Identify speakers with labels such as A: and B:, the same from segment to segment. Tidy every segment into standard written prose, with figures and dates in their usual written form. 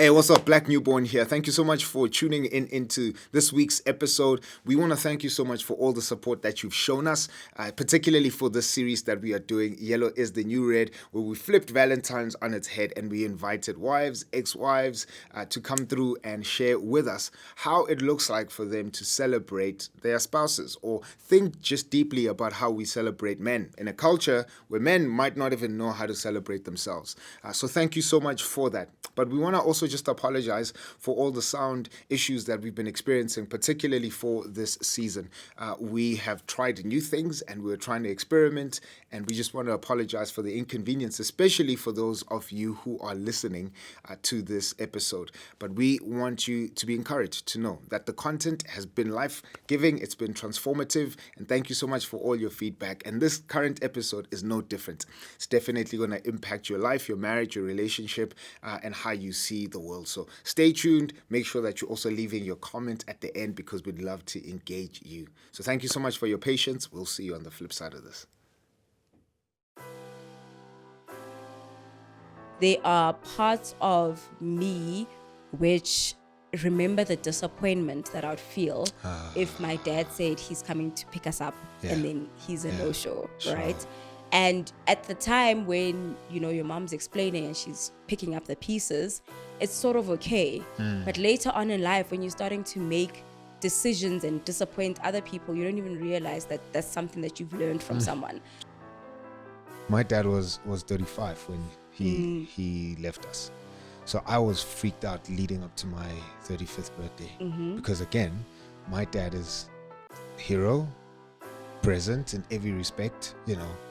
A: Hey, what's up? Black Newborn here. Thank you so much for tuning in into this week's episode. We want to thank you so much for all the support that you've shown us, particularly for this series that we are doing, Yellow is the New Red, where we flipped Valentine's on its head and we invited wives, ex-wives to come through and share with us how it looks like for them to celebrate their spouses, or think just deeply about how we celebrate men in a culture where men might not even know how to celebrate themselves. So thank you so much for that. But we want to also just apologize for all the sound issues that we've been experiencing, particularly for this season. We have tried new things and we're trying to experiment, and we just want to apologize for the inconvenience, especially for those of you who are listening to this episode. But we want you to be encouraged to know that the content has been life-giving, it's been transformative, and thank you so much for all your feedback. And this current episode is no different. It's definitely going to impact your life, your marriage, your relationship, and how you see the world. So stay tuned. Make sure that you're also leaving your comment at the end, because we'd love to engage you. So thank you so much for your patience. We'll see you on the flip side of this.
B: There are parts of me which remember the disappointment that I would feel if my dad said he's coming to pick us up and then he's a no-show, right? And at the time when, your mom's explaining and she's picking up the pieces, it's sort of okay. But later on in life, when you're starting to make decisions and disappoint other people, you don't even realize that that's something that you've learned from someone.
A: My dad was 35 when he left us. So I was freaked out leading up to my 35th birthday. Because again, my dad is hero, present in every respect,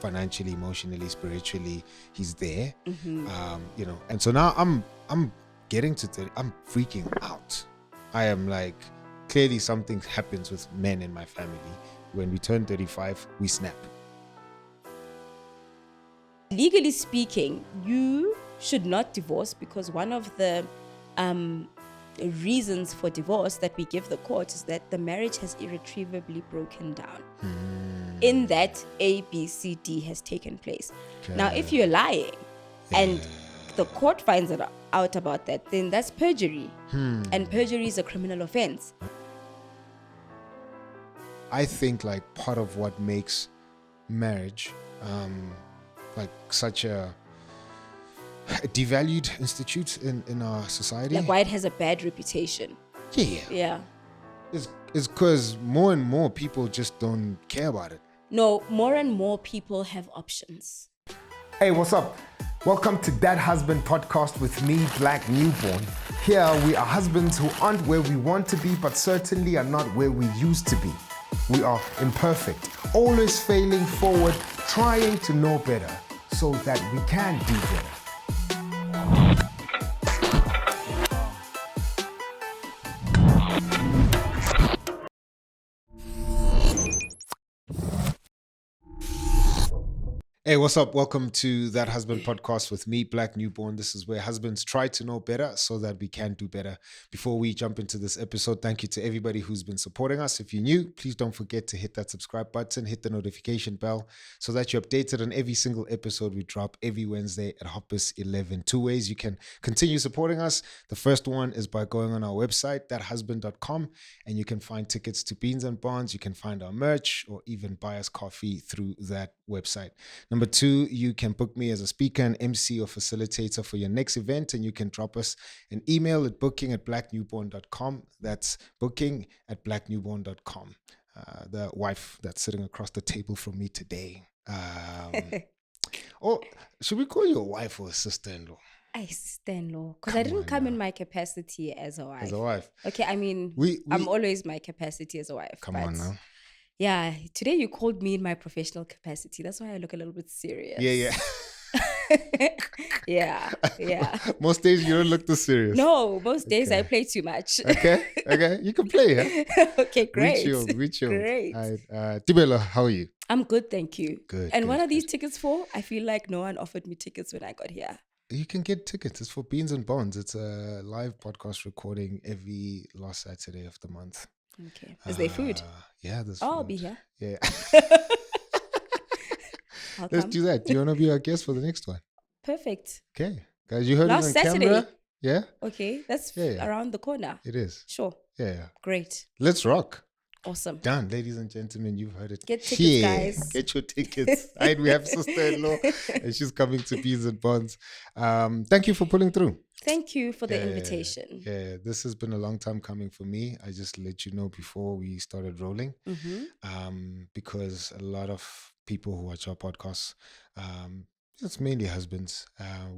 A: financially, emotionally, spiritually, he's there. And so now I'm getting to 30, I'm freaking out. I am like, clearly something happens with men in my family. When we turn 35, we snap.
B: Legally speaking, you should not divorce, because one of the reasons for divorce that we give the court is that the marriage has irretrievably broken down. In that A, B, C, D has taken place. Now, if you're lying and the court finds out about that, then that's perjury. And perjury is a criminal offense.
A: I think like part of what makes marriage like such a devalued institute in our society.
B: Like why it has a bad reputation. Yeah.
A: It's because more and more people just don't care about it.
B: No, more and more people have options.
C: Hey, what's up? Welcome to That Husband Podcast with me, Black Newborn. Here we are husbands who aren't where we want to be, but certainly are not where we used to be. We are imperfect, always failing forward, trying to know better so that we can do better.
A: Hey, what's up? Welcome to That Husband Podcast with me, Black Newborn. This is where husbands try to know better so that we can do better. Before we jump into this episode, thank you to everybody who's been supporting us. If you're new, please don't forget to hit that subscribe button, hit the notification bell so that you're updated on every single episode we drop every Wednesday at Hoppus 11. Two ways you can continue supporting us. The first one is by going on our website, thathusband.com, and you can find tickets to Beans and Bonds. You can find our merch or even buy us coffee through that website. Number two, you can book me as a speaker, an MC, or facilitator for your next event, and you can drop us an email at booking@blacknewborn.com. That's booking@blacknewborn.com. The wife that's sitting across the table from me today. Or should we call you a wife or a sister-in-law?
B: I sister-in-law, because I didn't come in my capacity as a wife.
A: As a wife.
B: Okay, I mean, I'm always my capacity as a wife.
A: Come on now.
B: Yeah, today you called me in my professional capacity. That's why I look a little bit serious.
A: Yeah.
B: Yeah.
A: Most days you don't look this serious.
B: No, most days I play too much.
A: Okay. You can play, huh?
B: Okay, great.
A: We chill.
B: Great.
A: Tebello, how are you?
B: I'm good, thank you.
A: Good.
B: And what are these tickets for? I feel like no one offered me tickets when I got here.
A: You can get tickets. It's for Beans and Bonds. It's a live podcast recording every last Saturday of the month.
B: Okay. Is there food?
A: Yeah, there's food.
B: I'll be here.
A: Yeah.
B: Let's
A: do that. Do you want to be our guest for the next one?
B: Perfect.
A: Okay. Guys, you heard
B: Last
A: it on
B: Saturday.
A: camera.
C: Yeah?
B: Okay, that's
C: Yeah.
B: around the corner.
C: It is.
B: Sure.
C: Yeah.
B: Great.
C: Let's rock.
B: Awesome.
C: Done, ladies and gentlemen, you've heard it.
B: Get tickets, guys.
C: Get your tickets. We have sister-in-law, and she's coming to Bees and Bonds. Thank you for pulling through.
B: Thank you for the invitation.
C: Yeah, this has been a long time coming for me. I just let you know before we started rolling, because a lot of people who watch our podcasts, it's mainly husbands.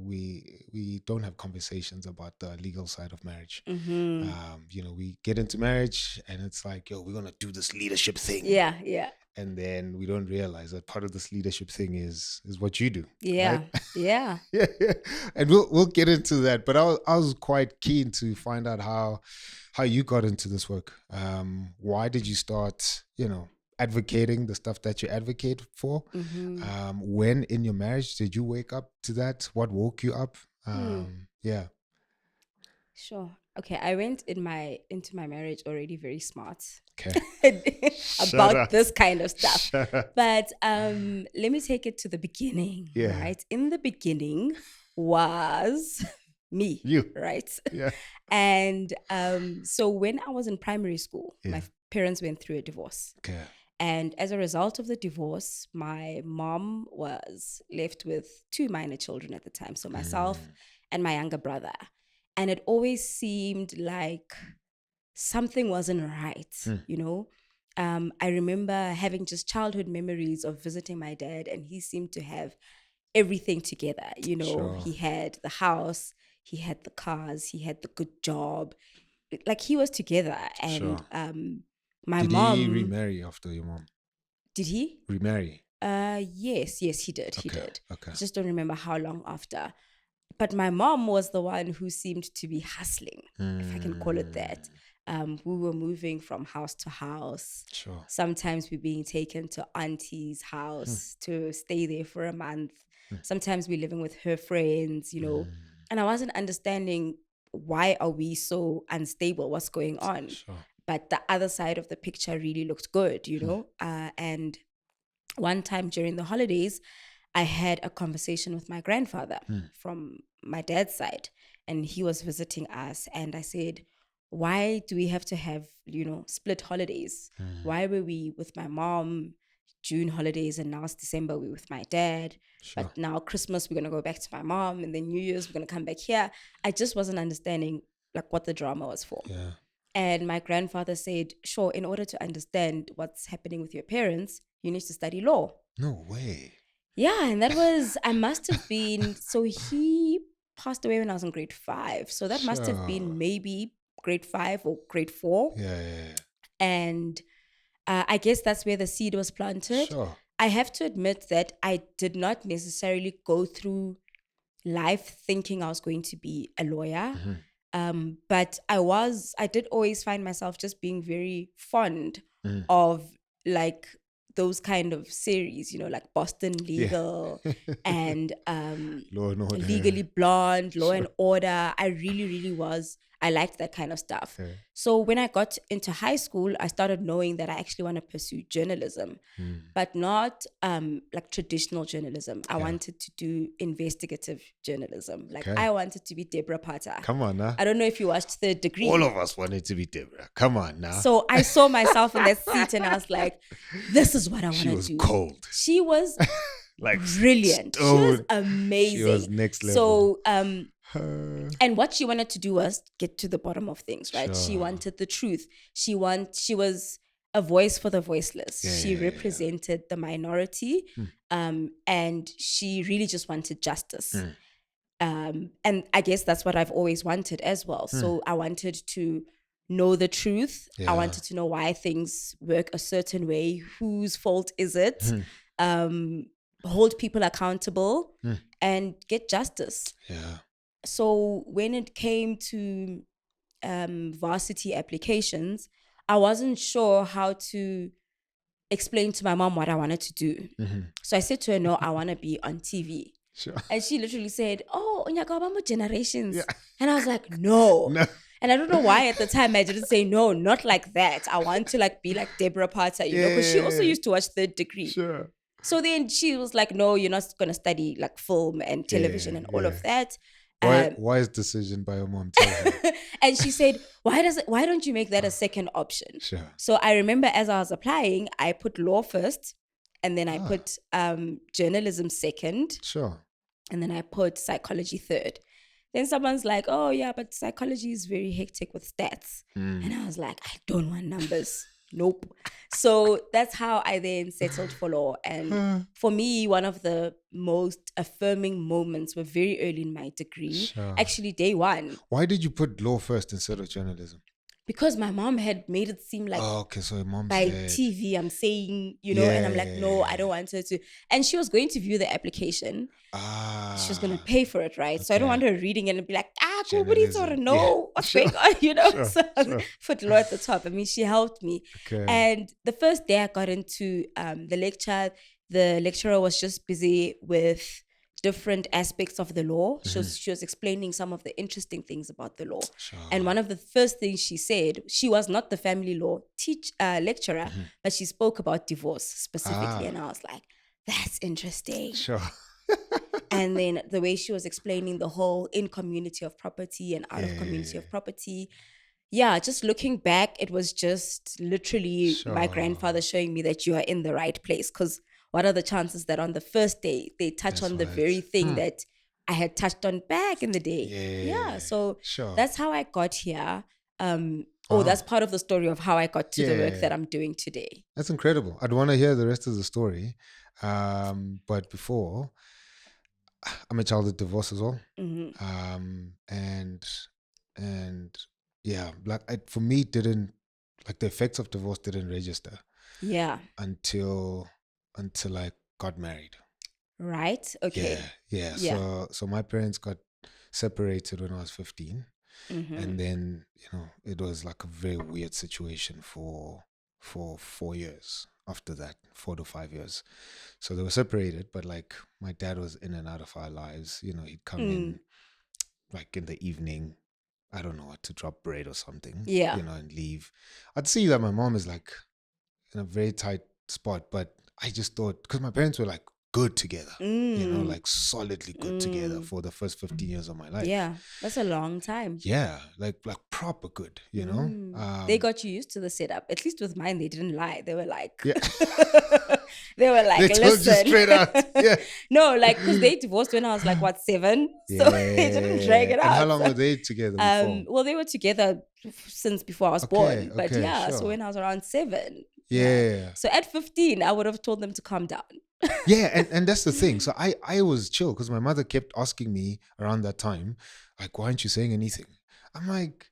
C: We don't have conversations about the legal side of marriage. We get into marriage and it's like, yo, we're gonna do this leadership thing.
B: Yeah.
C: And then we don't realize that part of this leadership thing is what you do.
B: Yeah.
C: Right?
B: Yeah.
C: Yeah. And we'll get into that. But I was quite keen to find out how you got into this work. Why did you start, advocating the stuff that you advocate for? When in your marriage did you wake up to that? What woke you up? Yeah.
B: Sure. Okay, I went into my marriage already very smart.
C: Okay.
B: About this kind of stuff. But let me take it to the beginning.
C: Yeah.
B: Right? In the beginning was me.
C: You.
B: Right?
C: Yeah.
B: And so when I was in primary school, my parents went through a divorce.
C: Okay.
B: And as a result of the divorce, my mom was left with 2 minor children at the time. So myself and my younger brother. And it always seemed like something wasn't right, I remember having just childhood memories of visiting my dad, and he seemed to have everything together.
C: Sure.
B: He had the house, he had the cars, he had the good job. Like, he was together. And my mom...
C: Did he remarry after your mom?
B: Did he?
C: Remarry?
B: Yes, he did. He did.
C: Okay.
B: I just don't remember how long after. But my mom was the one who seemed to be hustling, if I can call it that. We were moving from house to house.
C: Sure.
B: Sometimes we're being taken to auntie's house to stay there for a month. Sometimes we're living with her friends, And I wasn't understanding, why are we so unstable? What's going on?
C: Sure.
B: But the other side of the picture really looked good, And one time during the holidays, I had a conversation with my grandfather from my dad's side, and he was visiting us. And I said, why do we have to have, split holidays? Why were we with my mom June holidays, and now it's December, we're with my dad.
C: Sure.
B: But now Christmas, we're going to go back to my mom, and then New Year's, we're going to come back here. I just wasn't understanding what the drama was for.
C: Yeah.
B: And my grandfather said, sure, in order to understand what's happening with your parents, you need to study law.
C: No way.
B: Yeah, and that was, I must have been, so he passed away when I was in grade 5. So that must have been maybe grade 5 or grade 4.
C: Yeah.
B: And I guess that's where the seed was planted.
C: Sure.
B: I have to admit that I did not necessarily go through life thinking I was going to be a lawyer. But I did always find myself just being very fond of those kind of series, like Boston Legal and
C: Law and Order.
B: Legally Blonde, Law and Order. I really, really was. I liked that kind of stuff.
C: Okay.
B: So when I got into high school, I started knowing that I actually want to pursue journalism, but not traditional journalism. I wanted to do investigative journalism. I wanted to be Deborah Potter.
C: Come on now.
B: I don't know if you watched Third Degree.
C: All of us wanted to be Deborah. Come on now.
B: So I saw myself in that seat and I was like, this is what I want to do.
C: She was cold.
B: She was brilliant.
C: Stone.
B: She was amazing.
C: She was next level.
B: So, and what she wanted to do was get to the bottom of things, right?
C: Sure.
B: She wanted the truth. She was a voice for the voiceless. She represented the minority, and she really just wanted justice. And I guess that's what I've always wanted as well. So I wanted to know the truth. I wanted to know why things work a certain way. Whose fault is it? Hold people accountable and get justice.
C: Yeah.
B: So when it came to varsity applications, I wasn't sure how to explain to my mom what I wanted to do. So I said to her, no, I want to be on TV.
C: Sure.
B: And she literally said, oh, Onyakabamba Generations. And I was like, no. And I don't know why at the time I didn't say, no, not like that. I want to be like Deborah Potter, because she also used to watch Third Degree.
C: Sure.
B: So then she was like, no, you're not going to study film and television and all of that.
A: Wise decision by your mom. Tell her.
B: And she said, why don't you make that a second option?
A: Sure.
B: So I remember as I was applying, I put law first, and then I put journalism second,
A: Sure.
B: and then I put psychology third. Then someone's like, oh yeah, but psychology is very hectic with stats. And I was like, I don't want numbers. Nope. So that's how I then settled for law. And for me, one of the most affirming moments were very early in my degree.
A: Sure.
B: Actually, day one.
A: Why did you put law first instead of journalism?
B: Because my mom had made it seem like
A: So your mom
B: by
A: said,
B: TV, I'm saying, and I'm like, no, I don't want her to. And she was going to view the application. She was going to pay for it, right? So I don't want her reading it and be like, nobody sort of know what's going on, so I put law at the top. I mean, she helped me.
A: Okay.
B: And the first day I got into the lecture, the lecturer was just busy with different aspects of the law. She was explaining some of the interesting things about the law.
A: Sure.
B: And one of the first things she said, she was not the family law lecturer, but she spoke about divorce specifically. And I was like, that's interesting.
A: Sure.
B: And then the way she was explaining the whole in community of property and out of community of property. Yeah, just looking back, it was just literally my grandfather showing me that you are in the right place. Because what are the chances that on the first day they touch on the very thing that I had touched on back in the day? Yeah. So that's how I got here. That's part of the story of how I got to the work that I'm doing today.
A: That's incredible. I'd want to hear the rest of the story. But before, I'm a child of divorce as well. And yeah, for me, the effects of divorce didn't register.
B: Yeah.
A: Until I got married.
B: Right. Okay.
A: Yeah. So my parents got separated when I was 15. And then, it was like a very weird situation for 4 years after that, 4 to 5 years. So they were separated, but like my dad was in and out of our lives. He'd come in like in the evening, I don't know, to drop bread or something, and leave. I'd see that my mom is like in a very tight spot, but I just thought, because my parents were like good together, like solidly good together for the first 15 years of my life.
B: Yeah, that's a long time.
A: Yeah, like proper good,
B: They got you used to the setup. At least with mine, they didn't lie. They were like,
A: yeah.
B: they were like,
A: they told you straight out. Yeah.
B: No, like, because they divorced when I was like, 7? So they didn't drag it out.
A: And how long were they together before?
B: Well, they were together since before I was born. But so when I was around 7.
A: Yeah.
B: So at 15, I would have told them to calm down.
A: Yeah, and that's the thing. So I was chill because my mother kept asking me around that time, like, why aren't you saying anything? I'm like,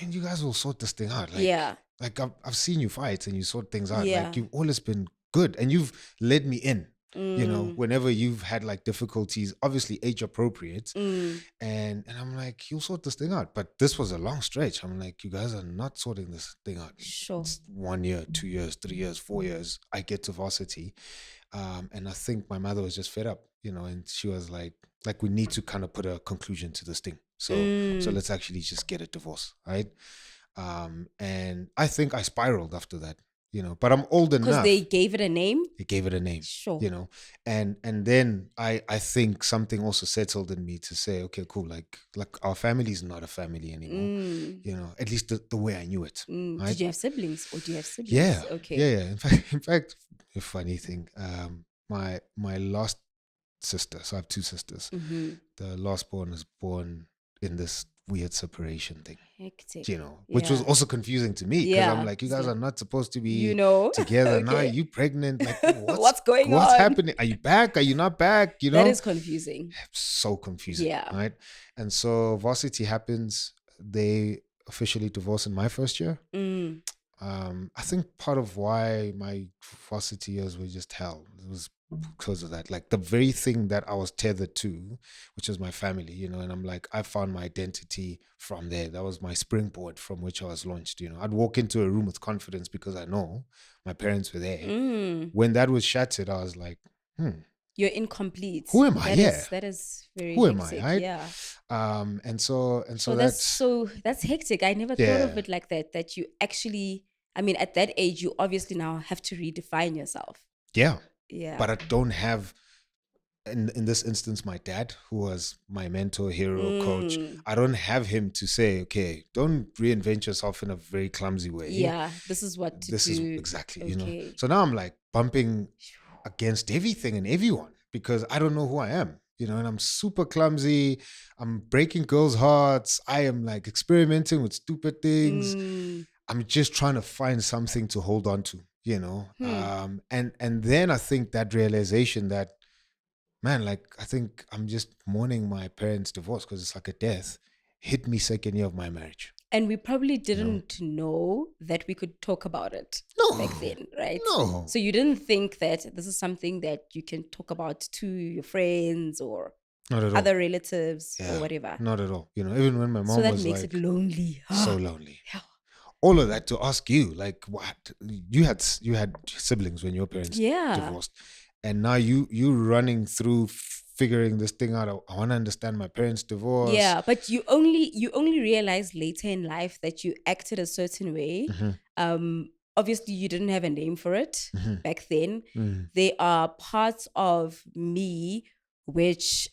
A: man, you guys will sort this thing out. Like, like I've seen you fight and you sort things out.
B: Yeah.
A: Like, you've always been good and you've led me in. Whenever you've had like difficulties, obviously age appropriate, and I'm like, you'll sort this thing out. But this was a long stretch. I'm like, you guys are not sorting this thing out.
B: Sure.
A: It's 1 year, 2 years, 3 years, 4 years. I get to varsity, and I think my mother was just fed up, and she was like we need to kind of put a conclusion to this thing. So let's actually just get a divorce, right? And I think I spiraled after that. But I'm old enough.
B: Because they gave it a name?
A: They gave it a name.
B: Sure.
A: And then I think something also settled in me to say, okay, cool, like our family is not a family anymore. At least the way I knew it. Right?
B: Did you have siblings? Or do you have siblings?
A: Yeah.
B: Okay.
A: Yeah. In fact, a funny thing, my last sister, so I have 2 sisters. The last born was born in this weird separation thing.
B: Hectic.
A: Which was also confusing to me because I'm like, you guys are not supposed to be together.
B: Okay.
A: Now are you pregnant? Like,
B: what's going on?
A: What's happening? Are you back? Are you not back?
B: That is confusing.
A: So confusing.
B: Yeah.
A: Right. And so varsity happens. They officially divorced in my first year. I think part of why my varsity years were just hell was because of that. Like the very thing that I was tethered to, which was my family, and I'm like, I found my identity from there. That was my springboard from which I was launched. I'd walk into a room with confidence because I know my parents were there. When that was shattered, I was like,
B: You're incomplete.
A: Who am I?
B: That is very
A: Who
B: hectic.
A: am I? Right?
B: Yeah.
A: And so
B: that's hectic. I never thought of it like that. That you actually, at that age, you obviously now have to redefine yourself.
A: Yeah.
B: Yeah.
A: But I don't have in this instance, my dad, who was my mentor, hero, coach,
B: Mm.
A: I don't have him to say, okay, don't reinvent yourself in a very clumsy way.
B: Yeah, this is what to
A: This is
B: do.
A: exactly,
B: Okay.
A: So now I'm like bumping against everything and everyone because I don't know who I am, and I'm super clumsy. I'm breaking girls' hearts. I am like experimenting with stupid things.
B: Mm.
A: I'm just trying to find something to hold on to,
B: Hmm.
A: And then I think that realization that, man, like I think I'm just mourning my parents' divorce because it's like a death, hit me second year of my marriage.
B: And we probably
A: You know?
B: didn't know that we could talk about it back
A: No,
B: then, right?
A: no,
B: So you didn't think that this is something that you can talk about to your friends or
A: not at all.
B: other relatives or
A: Yeah,
B: whatever.
A: not at all. Even when my
B: So
A: mom
B: that
A: was
B: makes it
A: like
B: lonely.
A: so lonely.
B: Yeah.
A: All of that to ask you, like, what you had siblings when your parents
B: Yeah.
A: divorced, and now you running through figuring this thing out. I want to understand my parents' divorce.
B: Yeah, but you only realize later in life that you acted a certain way. Obviously you didn't have a name for it back then. There are parts of me which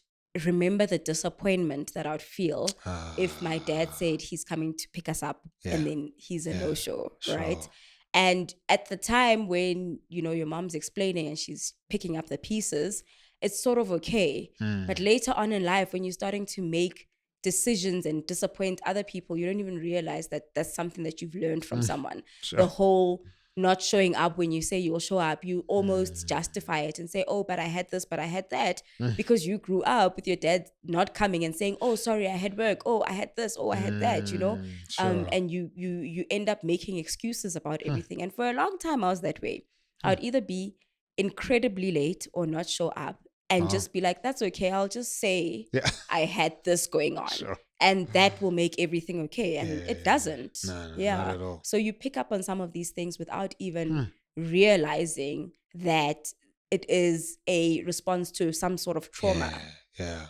B: remember the disappointment that I would feel if my dad said he's coming to pick us up and then he's a no-show, right?
A: Sure.
B: And at the time when, your mom's explaining and she's picking up the pieces, it's sort of okay. But later on in life, when you're starting to make decisions and disappoint other people, you don't even realize that that's something that you've learned from someone.
A: Sure.
B: The whole not showing up when you say you'll show up, you almost justify it and say, oh, but I had this, but I had that, because you grew up with your dad not coming and saying, oh, sorry, I had work, oh, I had this, oh, I had that,
A: Sure.
B: And you end up making excuses about everything. And for a long time, I was that way. I would either be incredibly late or not show up and just be like, that's okay, I'll just say I had this going on.
A: Sure.
B: And that will make everything okay. And it doesn't.
A: No,
B: yeah.
A: not at all.
B: So you pick up on some of these things without even realizing that it is a response to some sort of trauma.
A: Yeah.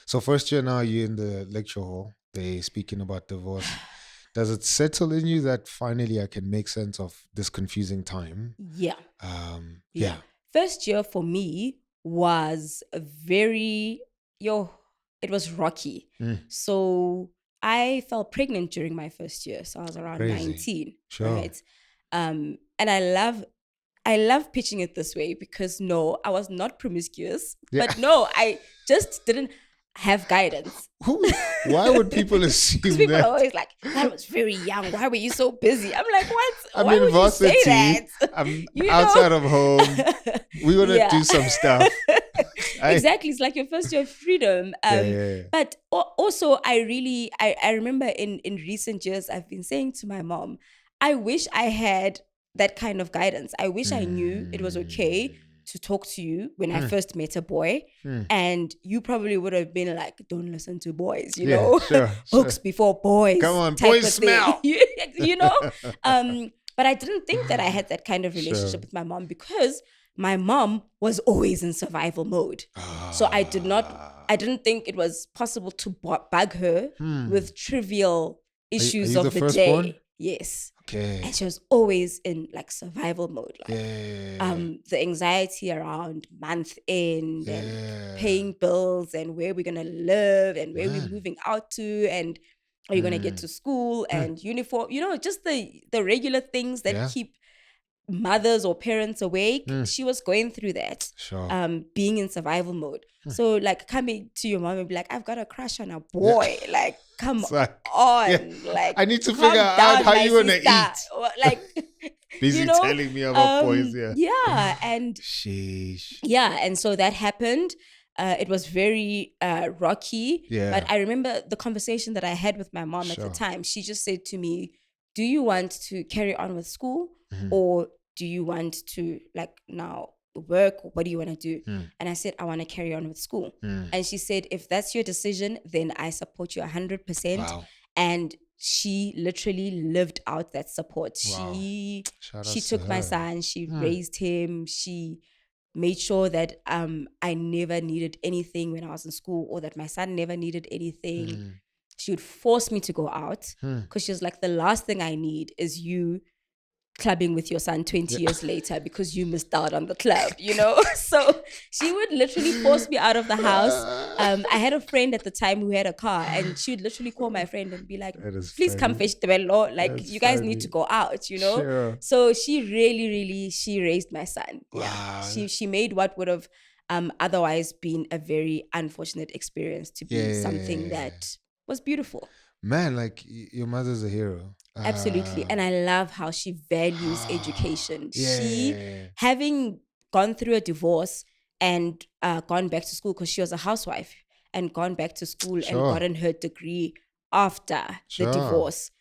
A: So first year now, you're in the lecture hall. They speaking about divorce. Does it settle in you that finally I can make sense of this confusing time?
B: Yeah.
A: Yeah.
B: First year for me was a very, it was rocky. So I fell pregnant during my first year. So I was around
A: Crazy.
B: 19,
A: Sure.
B: right? And I love pitching it this way because no, I was not promiscuous, but no, I just didn't have guidance.
A: Why would people assume
B: Because people
A: that?
B: are always like, that was very young. Why were you so busy? I'm like, what?
A: I'm
B: Why
A: in
B: would
A: varsity.
B: you say that?
A: I'm
B: You know?
A: outside of home. We're going to do some stuff.
B: Exactly. It's like your first year of freedom.
A: Yeah.
B: But also, I remember in recent years, I've been saying to my mom, I wish I had that kind of guidance. I wish I knew it was okay to talk to you when I first met a boy. And you probably would have been like, don't listen to boys, you know?
A: Sure.
B: Books before boys.
A: Come on,
B: type
A: boys
B: of thing.
A: smell.
B: you know? But I didn't think that I had that kind of relationship with my mom because my mom was always in survival mode. So I didn't think it was possible to bug her with trivial issues
A: you
B: of
A: the
B: the
A: firstborn?
B: day. Yes.
A: Okay.
B: And she was always in like survival mode. Like
A: Yeah.
B: the anxiety around month end and paying bills and where we're gonna live and where we're moving out to and are you gonna get to school and uniform, just the regular things that keep mothers or parents awake. She was going through that.
A: Sure.
B: Being in survival mode. So like coming to your mom and be like, I've got a crush on a boy. Like, come on. Like,
A: I need to
B: calm
A: figure out
B: down,
A: how
B: my
A: you wanna
B: sister.
A: eat.
B: Or, like
A: Busy telling me about boys.
B: Yeah. And
A: sheesh.
B: yeah, and so that happened. It was very rocky.
A: Yeah.
B: But I remember the conversation that I had with my mom at the time. She just said to me, do you want to carry on with school or do you want to like now work? What do you want to do? And I said, I want to carry on with school. And she said, if that's your decision, then I support you 100%.
A: Wow.
B: And she literally lived out that support.
A: Wow.
B: She
A: Shout
B: she
A: outs
B: took
A: to
B: my
A: her.
B: son, she raised him, she made sure that I never needed anything when I was in school or that my son never needed anything. She would force me to go out because she was like, the last thing I need is you clubbing with your son 20 years later because you missed out on the club, you know? So she would literally force me out of the house. I had a friend at the time who had a car, and she would literally call my friend and be like, please come fetch Tebello. Like,
C: That's
B: you guys
C: funny.
B: need to go out, you know?
C: Sure.
B: So she really, she raised my son. Yeah.
C: Wow.
B: She made what would have otherwise been a very unfortunate experience to be something that was beautiful.
C: Man, like your mother's a hero.
B: Absolutely. And I love how she values education. She, having gone through a divorce and gone back to school because she was a housewife, and gone back to school and gotten her degree after the divorce,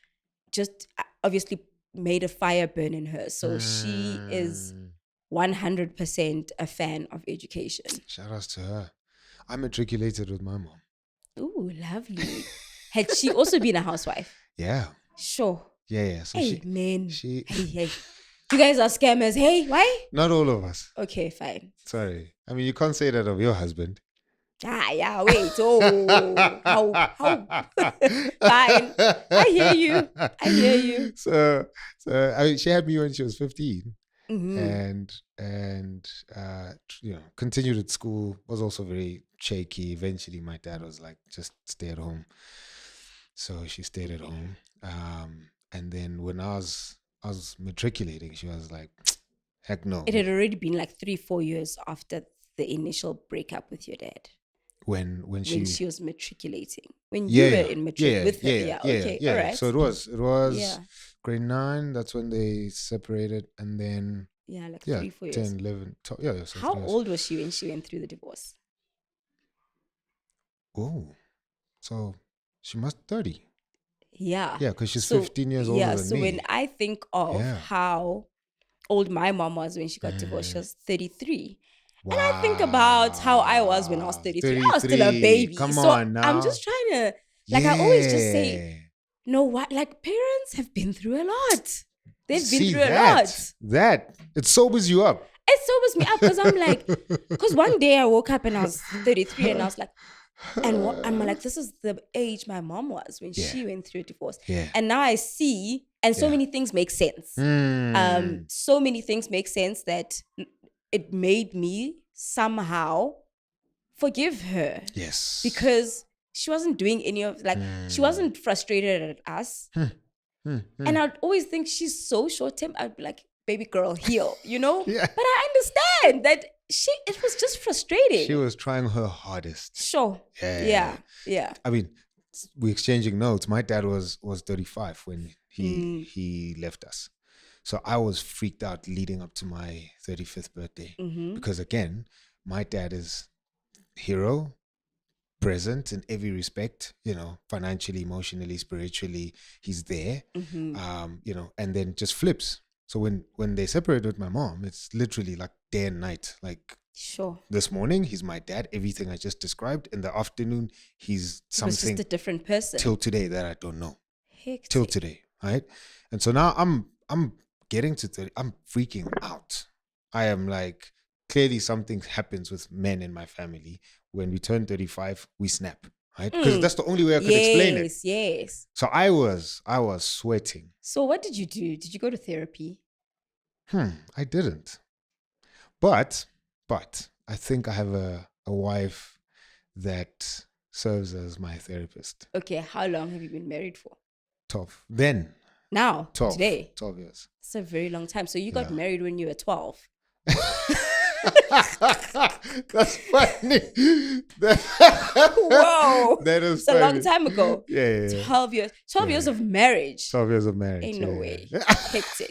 B: just obviously made a fire burn in her. So she is 100% a fan of education.
C: Shout outs to her. I matriculated with my mom.
B: Ooh, lovely. Had she also been a housewife?
C: Yeah.
B: Sure.
C: Yeah. So
B: hey, man.
C: She.
B: Hey. You guys are scammers. Hey, why?
C: Not all of us.
B: Okay, fine.
C: Sorry. I mean, you can't say that of your husband.
B: Yeah, wait. Oh, how? Fine. I hear you.
C: So I mean, she had me when she was 15.
B: Mm-hmm.
C: And continued at school, was also very shaky. Eventually my dad was like, just stay at home. So she stayed at home. And then when I was matriculating, she was like, heck no.
B: It had already been like 3-4 years after the initial breakup with your dad.
C: When she
B: was matriculating. When you were in matric with her.
C: Yeah.
B: All right.
C: So it was grade 9, that's when they separated, and then
B: 3-4 years.
C: 10, 11, 12, so
B: how old was she when she went through the divorce?
C: Oh, so she must 30.
B: Yeah.
C: Yeah, because she's 15 years older than me.
B: So when I think of how old my mom was when she got divorced, she was 33. Wow. And I think about how I was when I was 33. I was still a baby.
C: Come on now.
B: I'm just trying to, I always just say, no, what? Like, parents have been through a lot. They've been through a lot.
C: That, it sobers you up.
B: It sobers me up because I'm like, because one day I woke up and I was 33 and I was like, I'm like, this is the age my mom was when she went through a divorce. Yeah. And now I see, and so many things make sense. So many things make sense that it made me somehow forgive her.
C: Yes.
B: Because she wasn't doing any of, she wasn't frustrated at us. And I'd always think she's so short-term. I'd be like, baby girl, heal, you know?
C: Yeah.
B: But I understand that it was just frustrating.
C: She was trying her hardest.
B: Sure. Yeah.
C: I mean, we're exchanging notes. My dad was 35 when he left us. So I was freaked out leading up to my 35th birthday. Because again, my dad is hero, present in every respect, financially, emotionally, spiritually, he's there, and then just flips. So when they separated with my mom, it's literally like day and night. Like,
B: sure,
C: this morning, he's my dad, everything I just described. In the afternoon, he's something.
B: He was just a different person.
C: Till today that I don't know.
B: Hectic.
C: Till today, right? And so now I'm getting to 30, I'm freaking out. I am like, clearly something happens with men in my family. When we turn 35, we snap, right? Because that's the only way I could explain it.
B: Yes.
C: So I was sweating.
B: So what did you do? Did you go to therapy?
C: I didn't. But I think I have a wife that serves as my therapist.
B: Okay, how long have you been married for?
C: 12. Then.
B: Now?
C: 12.
B: Today?
C: 12 years.
B: It's a very long time. So you got married when you were 12.
C: That's funny.
B: Whoa.
C: That is
B: it's a long time ago.
C: Yeah.
B: 12 years. 12 years of marriage.
C: 12 years of marriage.
B: Ain't no way. Hectic.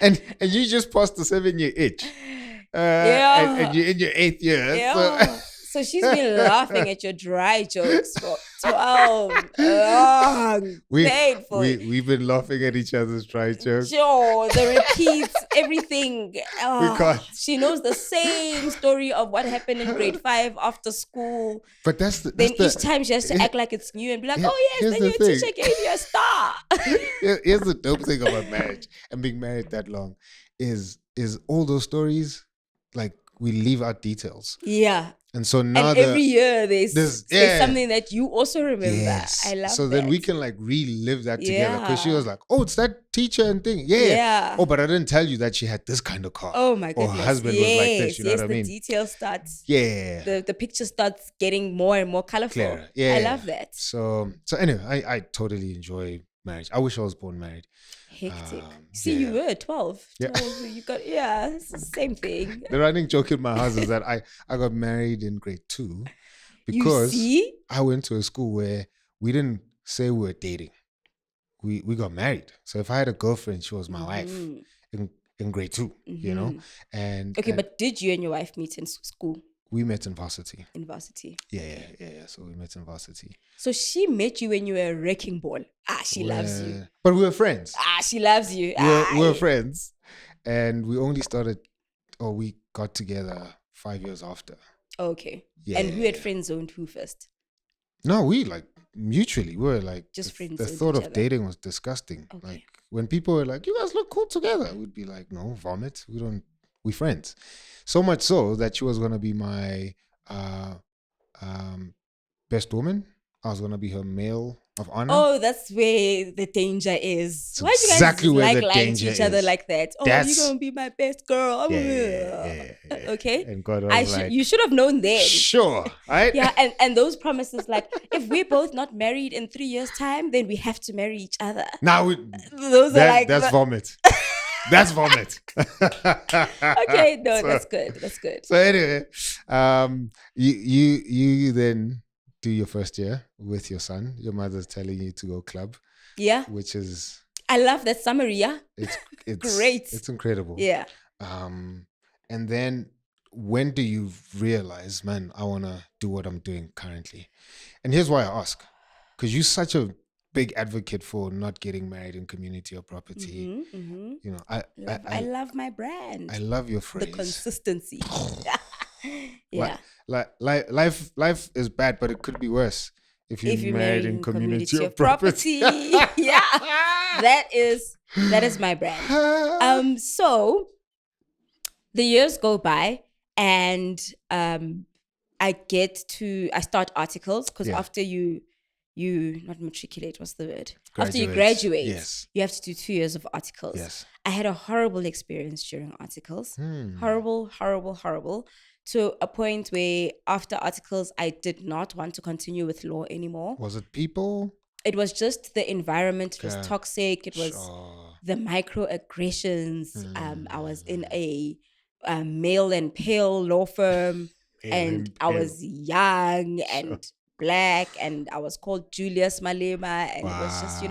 C: and you just passed the 7-year itch. And you're in your 8th year.
B: Yeah. So she's been laughing at your dry jokes for 12 long, painful.
C: We've been laughing at each other's dry jokes.
B: Sure, the repeats, everything. She knows the same story of what happened in grade 5 after school.
C: But
B: each time she has to act like it's new and be like, oh yes, then your teacher gave you a star.
C: Here's the dope thing about marriage and being married that long is all those stories, like
A: we leave out details.
B: Yeah.
A: And so now
B: And every year there's
A: yeah.
B: something that you also remember.
A: Yes.
B: I love
A: so
B: that.
A: then we can like relive that together. Because she
B: Yeah.
A: was like, oh, it's that teacher and thing. Yeah.
B: Yeah.
A: Oh, but I didn't tell you that she had this kind of car.
B: Oh my
A: Or
B: goodness.
A: her husband was like this. You know
B: yes,
A: what I mean?
B: the detail starts.
A: Yeah.
B: The picture starts getting more and more colorful.
A: Clearer. Yeah.
B: I love that.
A: So anyway, I totally enjoy marriage. I wish I was born married.
B: Hectic.
A: Yeah.
B: You were 12.
A: Yeah.
B: 12, you got, it's the same thing.
A: The running joke in my house is that I got married in grade 2 because I went to a school where we didn't say we were dating. We got married. So if I had a girlfriend, she was my wife in grade 2, you know? And
B: okay, but did you and your wife meet in school?
A: We met in varsity.
B: In varsity.
A: Yeah. So we met in varsity.
B: So she met you when you were a wrecking ball. She loves you.
A: But we were friends.
B: She loves you.
A: We were friends. And we only we got together 5 years after.
B: Okay.
A: Yeah.
B: And who had friend zoned who first?
A: No, we like mutually. We were like
B: just friends.
A: The thought of dating was disgusting. Okay. Like when people were like, "You guys look cool together," we'd be like, "No, vomit. We friends." So much so that she was gonna be my best woman. I was gonna be her male of honor.
B: Oh, that's where the danger is.
A: It's
B: why do you guys
A: exactly where
B: like
A: the
B: lying
A: danger
B: to each other
A: is.
B: like that? Oh, you're gonna be my best girl.
A: Yeah.
B: Okay.
A: And God was
B: you should have known then.
A: Sure, right?
B: Yeah, and those promises, like if we're both not married in 3 years' time, then we have to marry each other.
A: Now that's vomit. That's vomit.
B: Okay, no, that's good. That's good.
A: So anyway, you then do your first year with your son. Your mother's telling you to go club.
B: Yeah.
A: Which is...
B: I love that summary, yeah?
A: It's
B: great.
A: It's incredible.
B: Yeah.
A: And then when do you realize, man, I want to do what I'm doing currently? And here's why I ask. Because you're such a big advocate for not getting married in community or property. You know,
B: I love my brand.
A: I love your phrase.
B: The consistency. Yeah.
A: Like life is bad, but it could be worse if you're married in community or property.
B: Yeah. That is my brand. So the years go by and I start articles because after you not matriculate, what's the word? After you graduate,
A: yes.
B: You have to do 2 years of articles.
A: Yes.
B: I had a horrible experience during articles. Horrible. To a point where after articles, I did not want to continue with law anymore.
A: Was it people?
B: It was just the environment. It was toxic. It was the microaggressions. I was in a male and pale law firm. And I was young and black, and I was called Julius Malema, and it was just,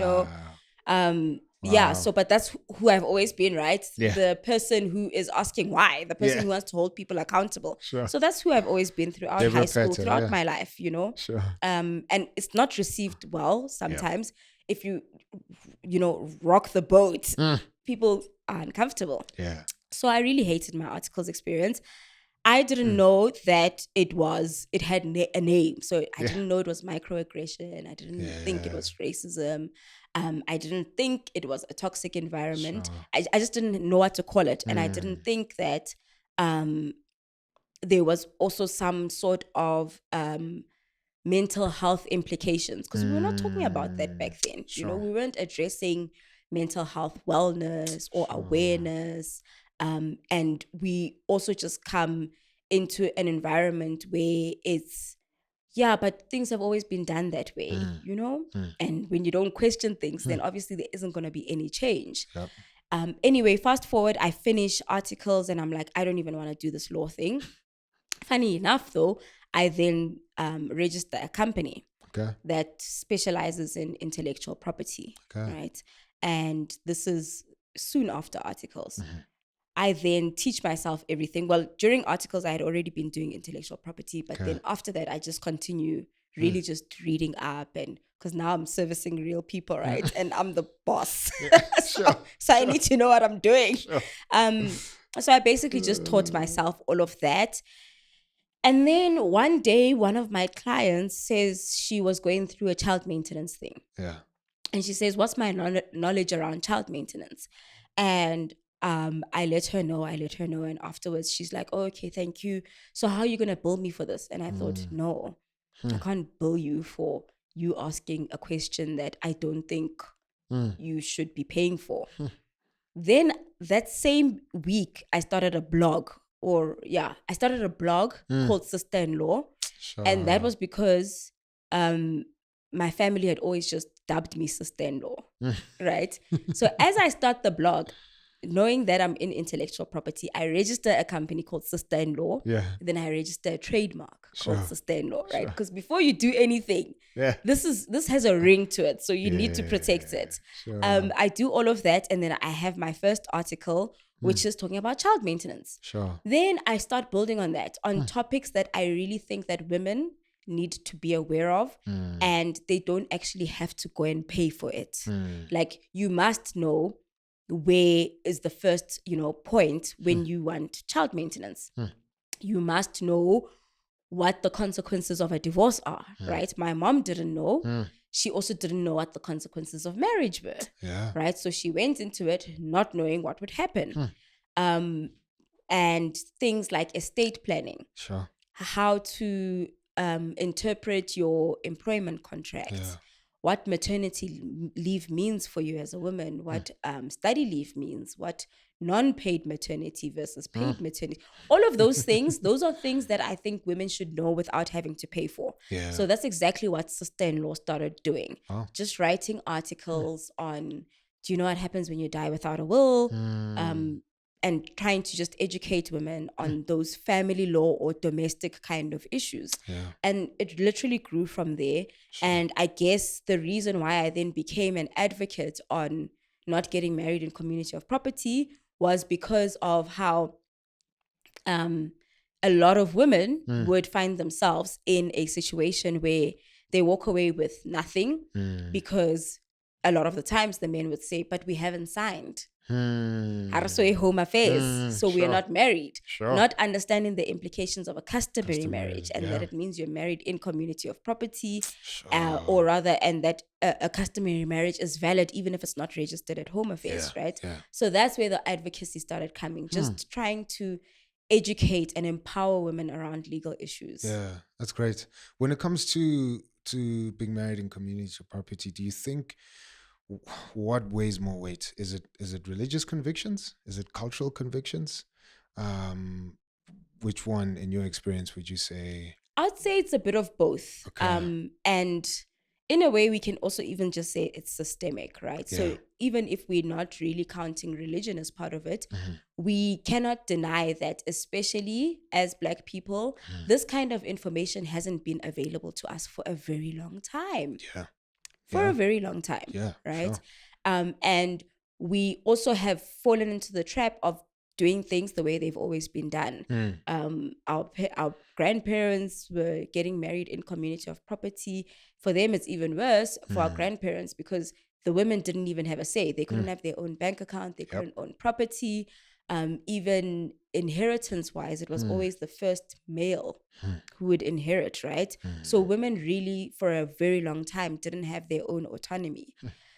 B: yeah. So, but that's who I've always been, right?
A: Yeah.
B: The person who is asking why, the person who wants to hold people accountable.
A: Sure.
B: So that's who I've always been throughout high school, throughout my life,
A: Sure.
B: And it's not received well sometimes. If you rock the boat, people are uncomfortable.
A: Yeah.
B: So I really hated my articles experience. I didn't know that it had a name. So I didn't know it was microaggression. I didn't think it was racism. I didn't think it was a toxic environment. Sure. I just didn't know what to call it. And I didn't think that there was also some sort of mental health implications, because we were not talking about that back then.
A: Sure.
B: We weren't addressing mental health wellness or awareness. And we also just come into an environment where it's, but things have always been done that way, And when you don't question things, then obviously there isn't going to be any change.
A: Yep.
B: Anyway, fast forward, I finish articles and I'm like, I don't even want to do this law thing. Funny enough, though, I then register a company that specializes in intellectual property, right? And this is soon after articles. I then teach myself everything. Well, during articles, I had already been doing intellectual property, but then after that, I just continue really just reading up, and because now I'm servicing real people, right? And I'm the boss. So I need to know what I'm doing.
A: Sure.
B: So I basically just taught myself all of that. And then one day, one of my clients says she was going through a child maintenance thing.
A: Yeah.
B: And she says, what's my knowledge around child maintenance? And I let her know. And afterwards she's like, oh, okay, thank you. So how are you going to bill me for this? And I thought, no, I can't bill you for you asking a question that I don't think you should be paying for. Then that same week, I started a blog called Sister-in-Law. And that was because my family had always just dubbed me sister-in-law, right? So as I start the blog, knowing that I'm in intellectual property, I register a company called Sister-in-Law.
C: Yeah.
B: Then I register a trademark called
C: Sure.
B: Sister-in-Law, right? Because before you do anything,
C: Yeah.
B: this has a ring to it, so you need to protect it.
C: Sure.
B: I do all of that, and then I have my first article, which is talking about child maintenance.
C: Sure.
B: Then I start building on that, on topics that I really think that women need to be aware of, and they don't actually have to go and pay for it. Like, you must know where is the first, point when you want child maintenance. You must know what the consequences of a divorce are, right? My mom didn't know. She also didn't know what the consequences of marriage were, right? So she went into it not knowing what would happen. And things like estate planning,
C: Sure.
B: how to interpret your employment contracts, what maternity leave means for you as a woman, what study leave means, what non-paid maternity versus paid maternity, all of those things, those are things that I think women should know without having to pay for.
C: Yeah.
B: So that's exactly what Sister-in-Law started doing.
C: Oh.
B: Just writing articles on, do you know what happens when you die without a will? And trying to just educate women on those family law or domestic kind of issues. And it literally grew from there. And I guess the reason why I then became an advocate on not getting married in community of property was because of how a lot of women would find themselves in a situation where they walk away with nothing because a lot of the times the men would say, but we haven't signed home affairs, so we are not married. Not understanding the implications of a customary marriage, and that it means you're married in community of property, or rather, and that a customary marriage is valid even if it's not registered at home affairs, right? So that's where the advocacy started coming, just trying to educate and empower women around legal issues.
C: Yeah, that's great. When it comes to being married in community of property, do you think what weighs more weight? Is it religious convictions? Is it cultural convictions? Which one, in your experience, would you say?
B: I'd say it's a bit of both.
C: Okay.
B: And in a way, we can also even just say it's systemic, right?
C: Yeah.
B: So even if we're not really counting religion as part of it, we cannot deny that, especially as Black people, this kind of information hasn't been available to us for a very long time.
C: Yeah.
B: For a very long time, right?
C: Sure.
B: And we also have fallen into the trap of doing things the way they've always been done. Our grandparents were getting married in community of property. For them, it's even worse for our grandparents, because the women didn't even have a say. They couldn't have their own bank account. They couldn't own property. Even inheritance-wise, it was always the first male who would inherit, right? So women really, for a very long time, didn't have their own autonomy.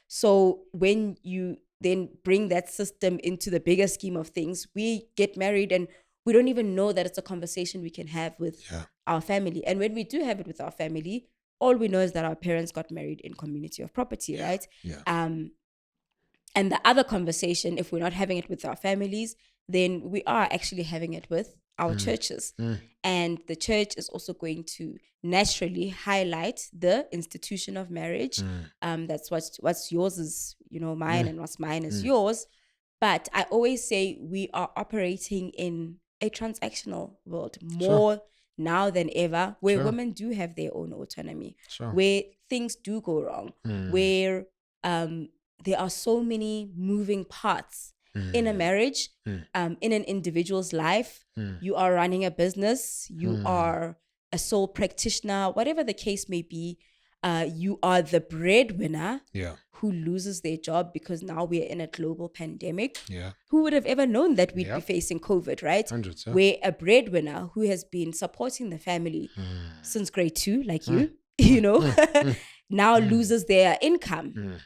B: So when you then bring that system into the bigger scheme of things, we get married and we don't even know that it's a conversation we can have with our family. And when we do have it with our family, all we know is that our parents got married in community of property, right? And the other conversation, if we're not having it with our families, then we are actually having it with our churches. And the church is also going to naturally highlight the institution of marriage. That's what's yours is, mine, and what's mine is yours. But I always say we are operating in a transactional world more now than ever, where women do have their own autonomy, where things do go wrong, where there are so many moving parts in a marriage, in an individual's life. You are running a business, you are a sole practitioner, whatever the case may be. You are the breadwinner who loses their job because now we are in a global pandemic. Who would have ever known that we'd be facing COVID, right?
C: Hundreds,
B: Where a breadwinner who has been supporting the family since grade 2, like now loses their income.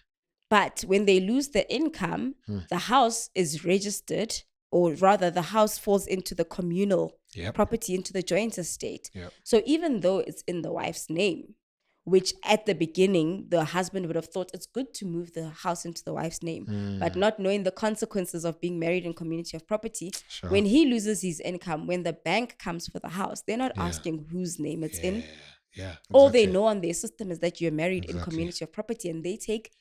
B: But when they lose the income, the house is registered, or rather the house falls into the communal property, into the joint estate. So even though it's in the wife's name, which at the beginning, the husband would have thought it's good to move the house into the wife's name, but not knowing the consequences of being married in community of property, when he loses his income, when the bank comes for the house, they're not asking whose name it's in.
A: Yeah.
B: All they know on their system is that you're married in community of property, and they take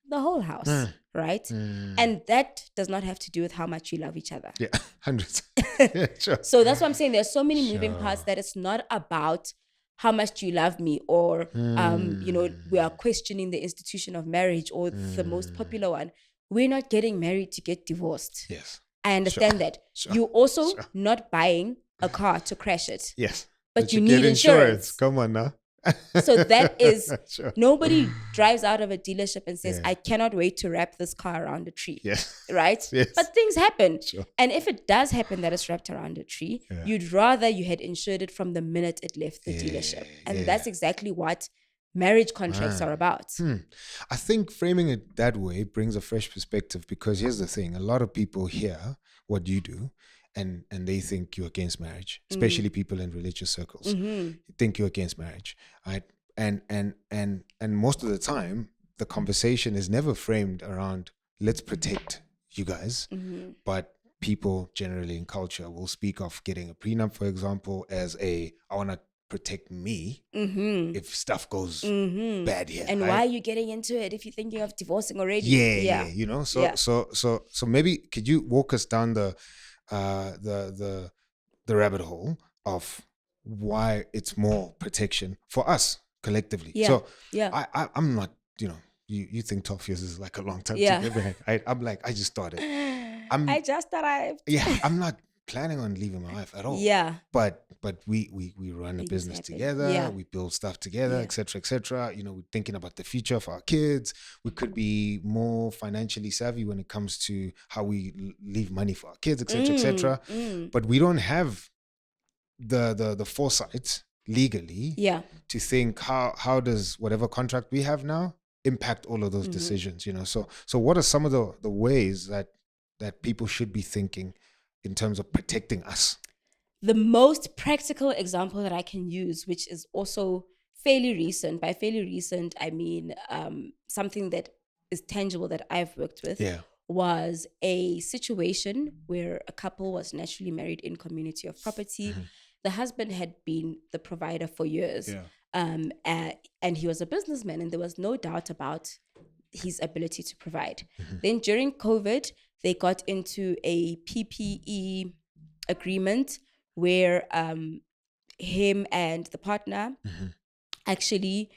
B: the whole house, right? And that does not have to do with how much you love each other.
A: Yeah, hundreds. Yeah, sure.
B: So that's what I'm saying. There's so many moving parts that it's not about how much you love me, or we are questioning the institution of marriage, or the most popular one. We're not getting married to get divorced.
A: Yes.
B: I understand that. You're also not buying a car to crash it.
A: Yes.
B: But you need insurance.
A: Come on now.
B: So that is, nobody drives out of a dealership and says, I cannot wait to wrap this car around a tree.
A: Yes.
B: Right?
A: Yes.
B: But things happen.
A: Sure.
B: And if it does happen that it's wrapped around a tree, you'd rather you had insured it from the minute it left the dealership. And that's exactly what marriage contracts are about.
A: I think framing it that way brings a fresh perspective, because here's the thing. A lot of people hear what you do, and they think you're against marriage, especially people in religious circles. Think you're against marriage, right? And most of the time, the conversation is never framed around, let's protect you guys, but people generally in culture will speak of getting a prenup, for example, as I want to protect me if stuff goes bad here.
B: And
A: right?
B: why are you getting into it if you're thinking of divorcing already?
A: Yeah. So maybe could you walk us down the rabbit hole of why it's more protection for us collectively. I'm not, you think 12 years is like a long time to get married. I'm like, I just started.
B: I just arrived.
A: Yeah, I'm not planning on leaving my wife at all.
B: Yeah.
A: But we run a business together.
B: Yeah.
A: We build stuff together, etc., etc. We're thinking about the future of our kids. We could be more financially savvy when it comes to how we leave money for our kids, etc., etc. But we don't have the foresight legally to think how does whatever contract we have now impact all of those decisions. So what are some of the ways that people should be thinking in terms of protecting us?
B: The most practical example that I can use, which is also fairly recent, by fairly recent, I mean something that is tangible that I've worked with, was a situation where a couple was naturally married in community of property. The husband had been the provider for years, and he was a businessman, and there was no doubt about his ability to provide. Then during COVID, they got into a PPE agreement where him and the partner actually,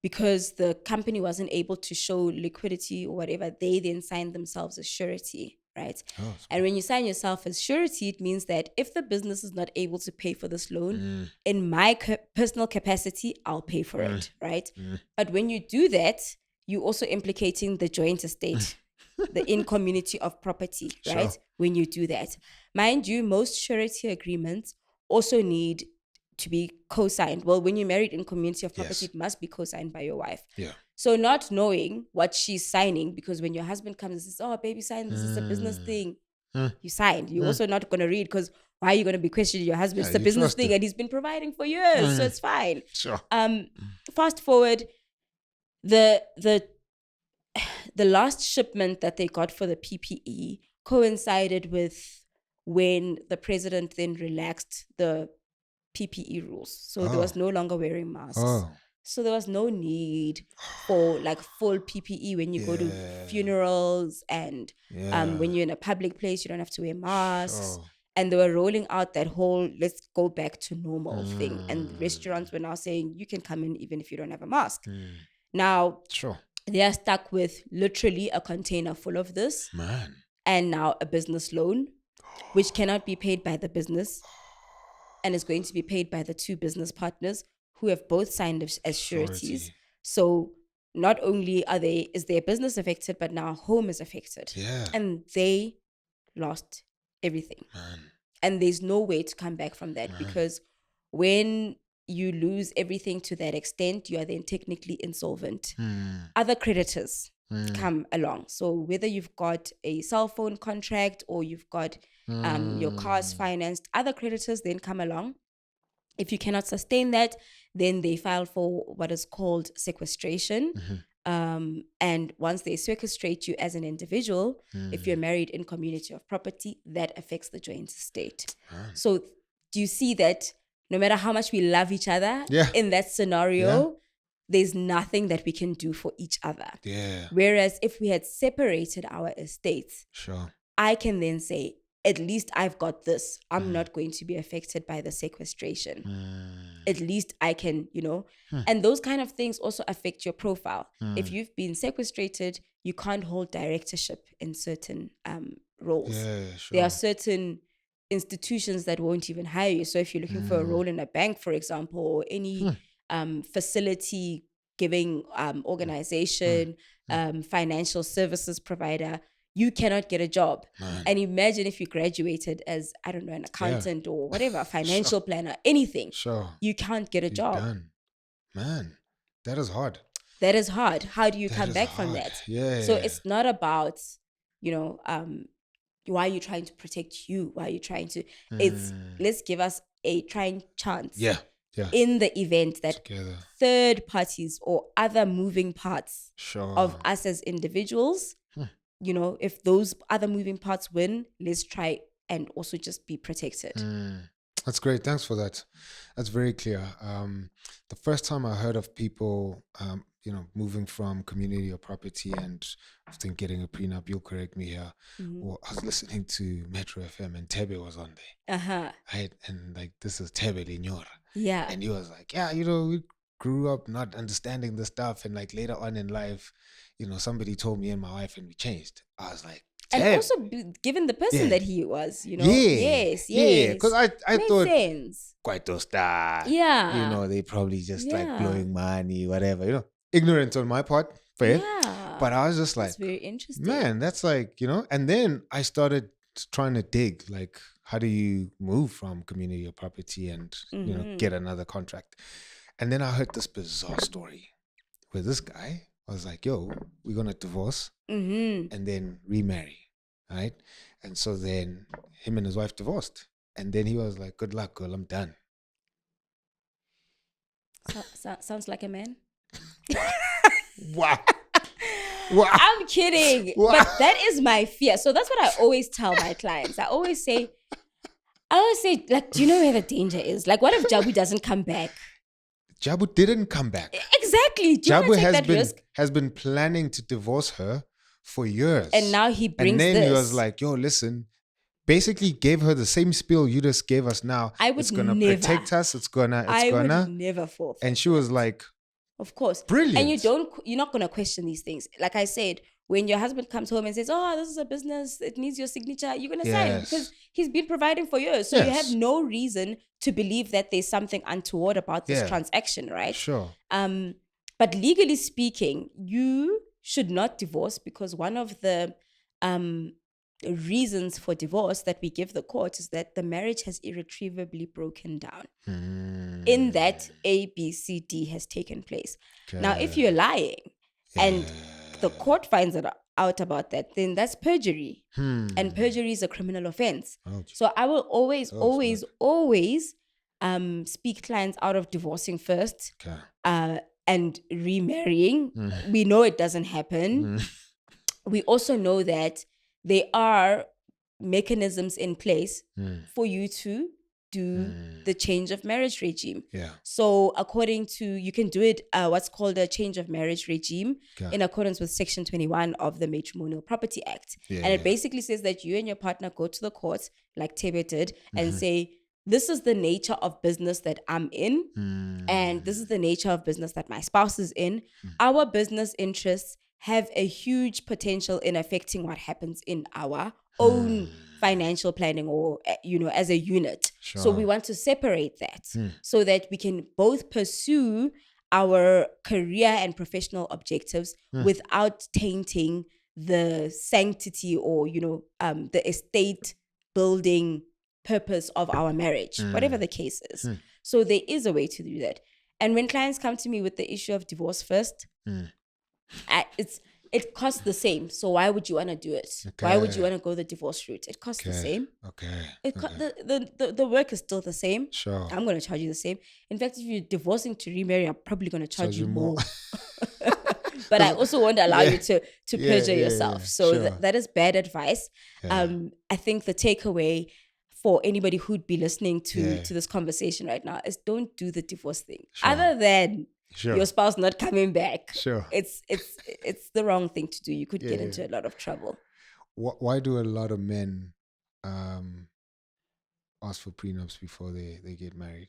B: because the company wasn't able to show liquidity or whatever, they then signed themselves as surety, right? And when you sign yourself as surety, it means that if the business is not able to pay for this loan, in my personal capacity, I'll pay for it, right? But when you do that, you're also implicating the joint estate, the in community of property, right? When you do that. Mind you, most surety agreements also need to be co-signed. Well, when you're married in community of property, it must be co-signed by your wife. So not knowing what she's signing, because when your husband comes and says, oh, baby, sign this, it's a business thing. You signed. You're also not going to read, because why are you going to be questioning your husband? It's a business thing and he's been providing for years, so it's fine. Fast forward, the last shipment that they got for the PPE coincided with when the president then relaxed the PPE rules. So there was no longer wearing masks. So there was no need for like full PPE when you go to funerals and when you're in a public place, you don't have to wear masks. And they were rolling out that whole let's go back to normal thing. And restaurants were now saying you can come in even if you don't have a mask. Now, they are stuck with literally a container full of this. And now a business loan, which cannot be paid by the business and is going to be paid by the two business partners who have both signed as sureties. So not only is their business affected, but now home is affected. And they lost everything. And there's no way to come back from that, because when you lose everything to that extent, you are then technically insolvent. Other creditors come along. So whether you've got a cell phone contract or you've got your car's financed, other creditors then come along. If you cannot sustain that, then they file for what is called sequestration. And once they sequestrate you as an individual, if you're married in community of property, that affects the joint estate. So do you see that no matter how much we love each other, in that scenario, there's nothing that we can do for each other. Whereas if we had separated our estates, I can then say, at least I've got this. I'm not going to be affected by the sequestration. At least I can, and those kind of things also affect your profile. If you've been sequestrated, you can't hold directorship in certain roles. There are certain institutions that won't even hire you. So if you're looking for a role in a bank, for example, or any facility giving organization, financial services provider, you cannot get a job. And imagine if you graduated as, I don't know, an accountant or whatever, financial planner, anything. You can't get a job.
C: Done. Man, that is hard.
B: That is hard. How do you come back from that? So it's not about, why are you trying to protect you? Why are you trying to, it's, let's give us a trying chance. In the event that third parties or other moving parts of us as individuals, if those other moving parts win, let's try and also just be protected.
C: That's great. Thanks for that. That's very clear. The first time I heard of people, moving from community or property and I think getting a prenup, you'll correct me here. Well, I was listening to Metro FM and Tebello was on there. And like, this is Tebello Nyora. And he was like, we grew up not understanding the stuff. And like later on in life, somebody told me and my wife and we changed. I was like, damn.
B: And also given the person that he was, Yes.
C: Because I thought,
B: sense.
C: Quite those star. They probably just like blowing money, whatever, ignorant on my part, fair. But I was just like,
B: that's very interesting.
C: Man, that's like, and then I started trying to dig, like, how do you move from community or property and, get another contract? And then I heard this bizarre story where this guy was like, yo, we're going to divorce and then remarry, right? And so then him and his wife divorced. And then he was like, good luck, girl, I'm done.
B: Sounds like a man.
C: Wow.
B: I'm kidding. Wow. But that is my fear. So that's what I always tell my clients. I always say, like, do you know where the danger is? Like, what if Jabu doesn't come back?
C: Jabu didn't come back.
B: Exactly. Do you
C: Jabu
B: want to take that risk?
C: has been planning to divorce her for years.
B: And now he brings this.
C: And then he was like, yo, listen, basically gave her the same spiel you just gave us now. It's going to protect us. I would
B: never fall for
C: And she was like,
B: of course.
C: Brilliant.
B: And you're not going to question these things. Like I said, when your husband comes home and says, oh, this is a business, it needs your signature, you're going to sign because he's been providing for years. So you have no reason to believe that there's something untoward about this transaction, right?
C: Sure.
B: But legally speaking, you should not divorce because one of the reasons for divorce that we give the court is that the marriage has irretrievably broken down. In that A, B, C, D has taken place. Now, if you're lying and the court finds out about that, then that's perjury. And perjury is a criminal offense. So I will always speak clients out of divorcing first and remarrying. We know it doesn't happen. We also know that there are mechanisms in place for you to do the change of marriage regime. So according to, you can do it, what's called a change of marriage regime in accordance with Section 21 of the Matrimonial Property Act. And it basically says that you and your partner go to the court, like Tebe did, and say, this is the nature of business that I'm in, and this is the nature of business that my spouse is in. Our business interests have a huge potential in affecting what happens in our own financial planning or, as a unit. So we want to separate that so that we can both pursue our career and professional objectives without tainting the sanctity or, the estate building purpose of our marriage, whatever the case is. So there is a way to do that. And when clients come to me with the issue of divorce first, it costs the same. So why would you want to do it? Why would you want to go the divorce route? It costs the same. The work is still the same.
C: Sure.
B: I'm going to charge you the same. In fact, if you're divorcing to remarry, I'm probably going to charge you more. But I also won't allow you to perjure yourself. So
C: Sure.
B: that is bad advice. I think the takeaway for anybody who'd be listening to this conversation right now is don't do the divorce thing. Other than your spouse not coming back. It's the wrong thing to do. You could get into a lot of trouble.
C: Why do a lot of men ask for prenups before they get married?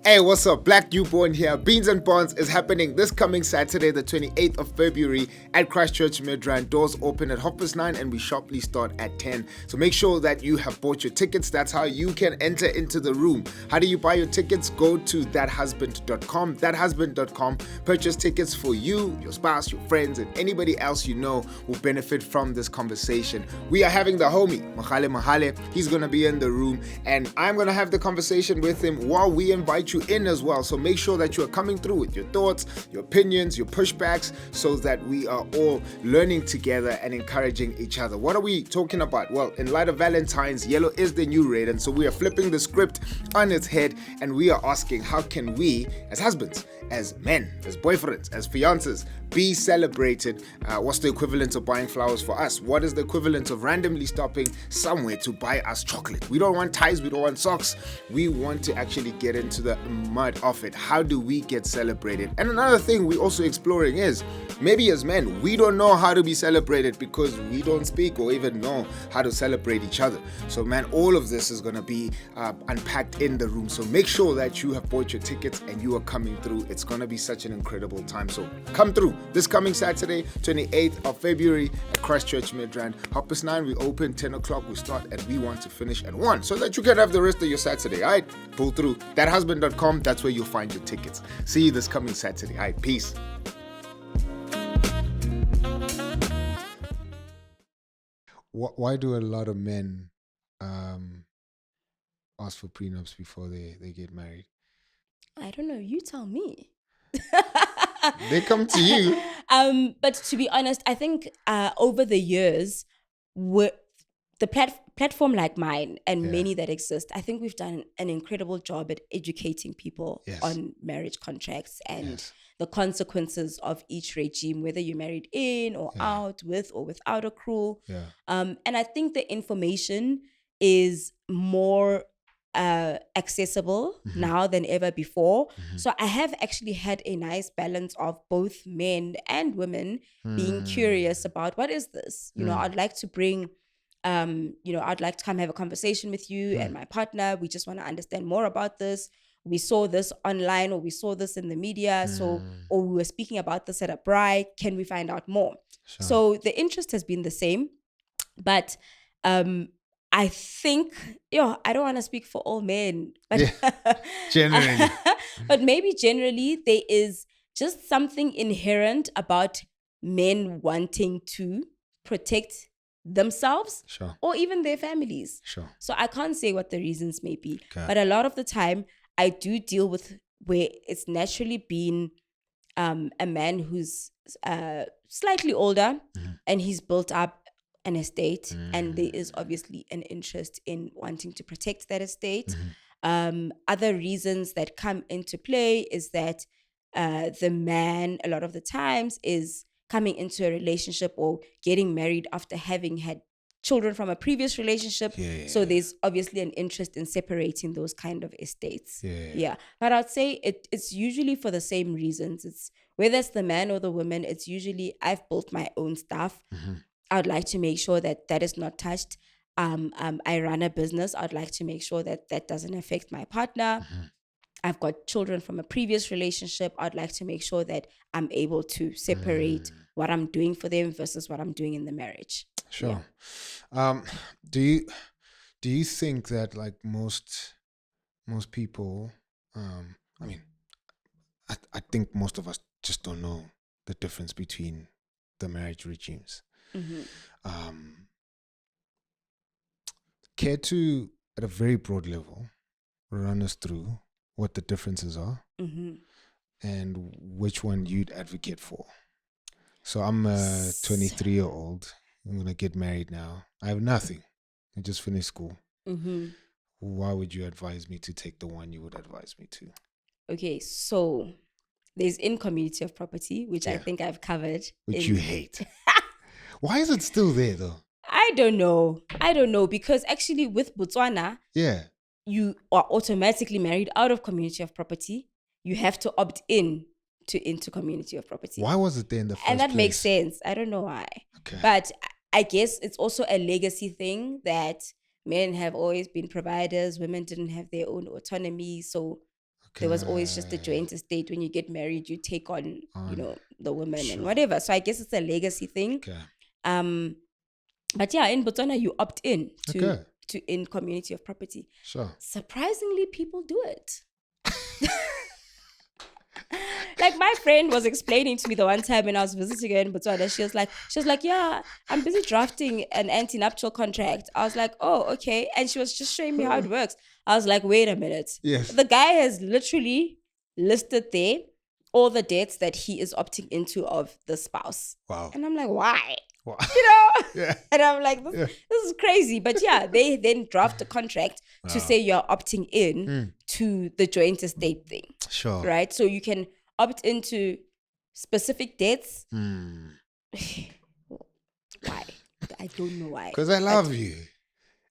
A: Hey, what's up? Black Newborn here. Beans and Bonds is happening this coming Saturday, the 28th of February at Christchurch Midrand. Doors open at 9:30 and we sharply start at 10. So make sure that you have bought your tickets. That's how you can enter into the room. How do you buy your tickets? Go to thathusband.com. Thathusband.com. Purchase tickets for you, your spouse, your friends, and anybody else you know will benefit from this conversation. We are having the homie, Mahale. He's going to be in the room and I'm going to have the conversation with him while we invite you in as well. So make sure that you are coming through with your thoughts, your opinions, your pushbacks, so that we are all learning together and encouraging each other. What are we talking about? Well, in light of Valentine's, yellow is the new red, and so we are flipping the script on its head and we are asking, how can we as husbands, as men, as boyfriends, as fiancés be celebrated? What's the equivalent of buying flowers for us? What is the equivalent of randomly stopping somewhere to buy us chocolate? We don't want ties, we don't want socks. We want to actually get into the mud of it. How do we get celebrated? And another thing we're also exploring is, maybe as men, we don't know how to be celebrated because we don't speak or even know how to celebrate each other. So man, all of this is going to be unpacked in the room. So make sure that you have bought your tickets and you are coming through. It's going to be such an incredible time. So come through this coming Saturday, 28th of February at Christchurch Midrand. 9:30 we open, 10 o'clock we start, and we want to finish at 1 so that you can have the rest of your Saturday. All right, pull through thathusband.com. That's where you'll find your tickets. See you this coming Saturday. All right, peace.
C: Why do a lot of men ask for prenups before they get married?
B: I don't know. You tell me.
C: They come to you.
B: But to be honest, I think over the years, the platform like mine and many that exist, I think we've done an incredible job at educating people on marriage contracts and the consequences of each regime, whether you're married in or out, with or without accrual. And I think the information is more accessible now than ever before. So I have actually had a nice balance of both men and women being curious about, what is this? You know, I'd like to bring, I'd like to come have a conversation with you and my partner. We just want to understand more about this. We saw this online or we saw this in the media. Or we were speaking about this at a bride. Can we find out more? So the interest has been the same, but I think, I don't want to speak for all men, but
C: generally,
B: but maybe generally there is just something inherent about men wanting to protect themselves or even their families. So I can't say what the reasons may be, but a lot of the time I do deal with where it's naturally been a man who's slightly older and he's built up an estate and there is obviously an interest in wanting to protect that estate. Other reasons that come into play is that the man a lot of the times is coming into a relationship or getting married after having had children from a previous relationship. So there's obviously an interest in separating those kind of estates. But I'd say it's usually for the same reasons. It's whether it's the man or the woman, it's usually I've built my own stuff. I'd like to make sure that that is not touched. I run a business. I'd like to make sure that that doesn't affect my partner. I've got children from a previous relationship. I'd like to make sure that I'm able to separate what I'm doing for them versus what I'm doing in the marriage.
C: Do you think that like most people, I think most of us just don't know the difference between the marriage regimes. Care to
A: at a very broad level, run us through what the differences are and which one you'd advocate for. So I'm a 23-year-old. I'm going to get married now. I have nothing. I just finished school. Why would you advise me to take the one you would advise me to?
B: Okay, so there's in community of property, which I think I've covered.
A: Which you hate. Why is it still there though?
B: I don't know because actually with Botswana, you are automatically married out of community of property. You have to opt in into community of property.
A: Why was it there in the first place?
B: And that makes sense. I don't know why.
A: Okay.
B: But I guess it's also a legacy thing that men have always been providers. Women didn't have their own autonomy. So there was always just a joint estate. When you get married, you take on the woman and whatever. So I guess it's a legacy thing.
A: Okay.
B: But yeah, in Botswana, you opt in to in community of property.
A: Sure.
B: Surprisingly, people do it. Like my friend was explaining to me the one time when I was visiting her in Botswana, she was like, yeah, I'm busy drafting an anti-nuptial contract. I was like, oh, okay. And she was just showing me how it works. I was like, wait a minute.
A: Yes.
B: The guy has literally listed there all the dates that he is opting into of the spouse.
A: Wow.
B: And I'm like, why?
A: Wow.
B: Yeah. And I'm like, this is crazy. But yeah, they then draft a contract to say you're opting in to the joint estate thing.
A: Sure.
B: Right? So you can opt into specific dates. Why? I don't know why.
A: Because I love you.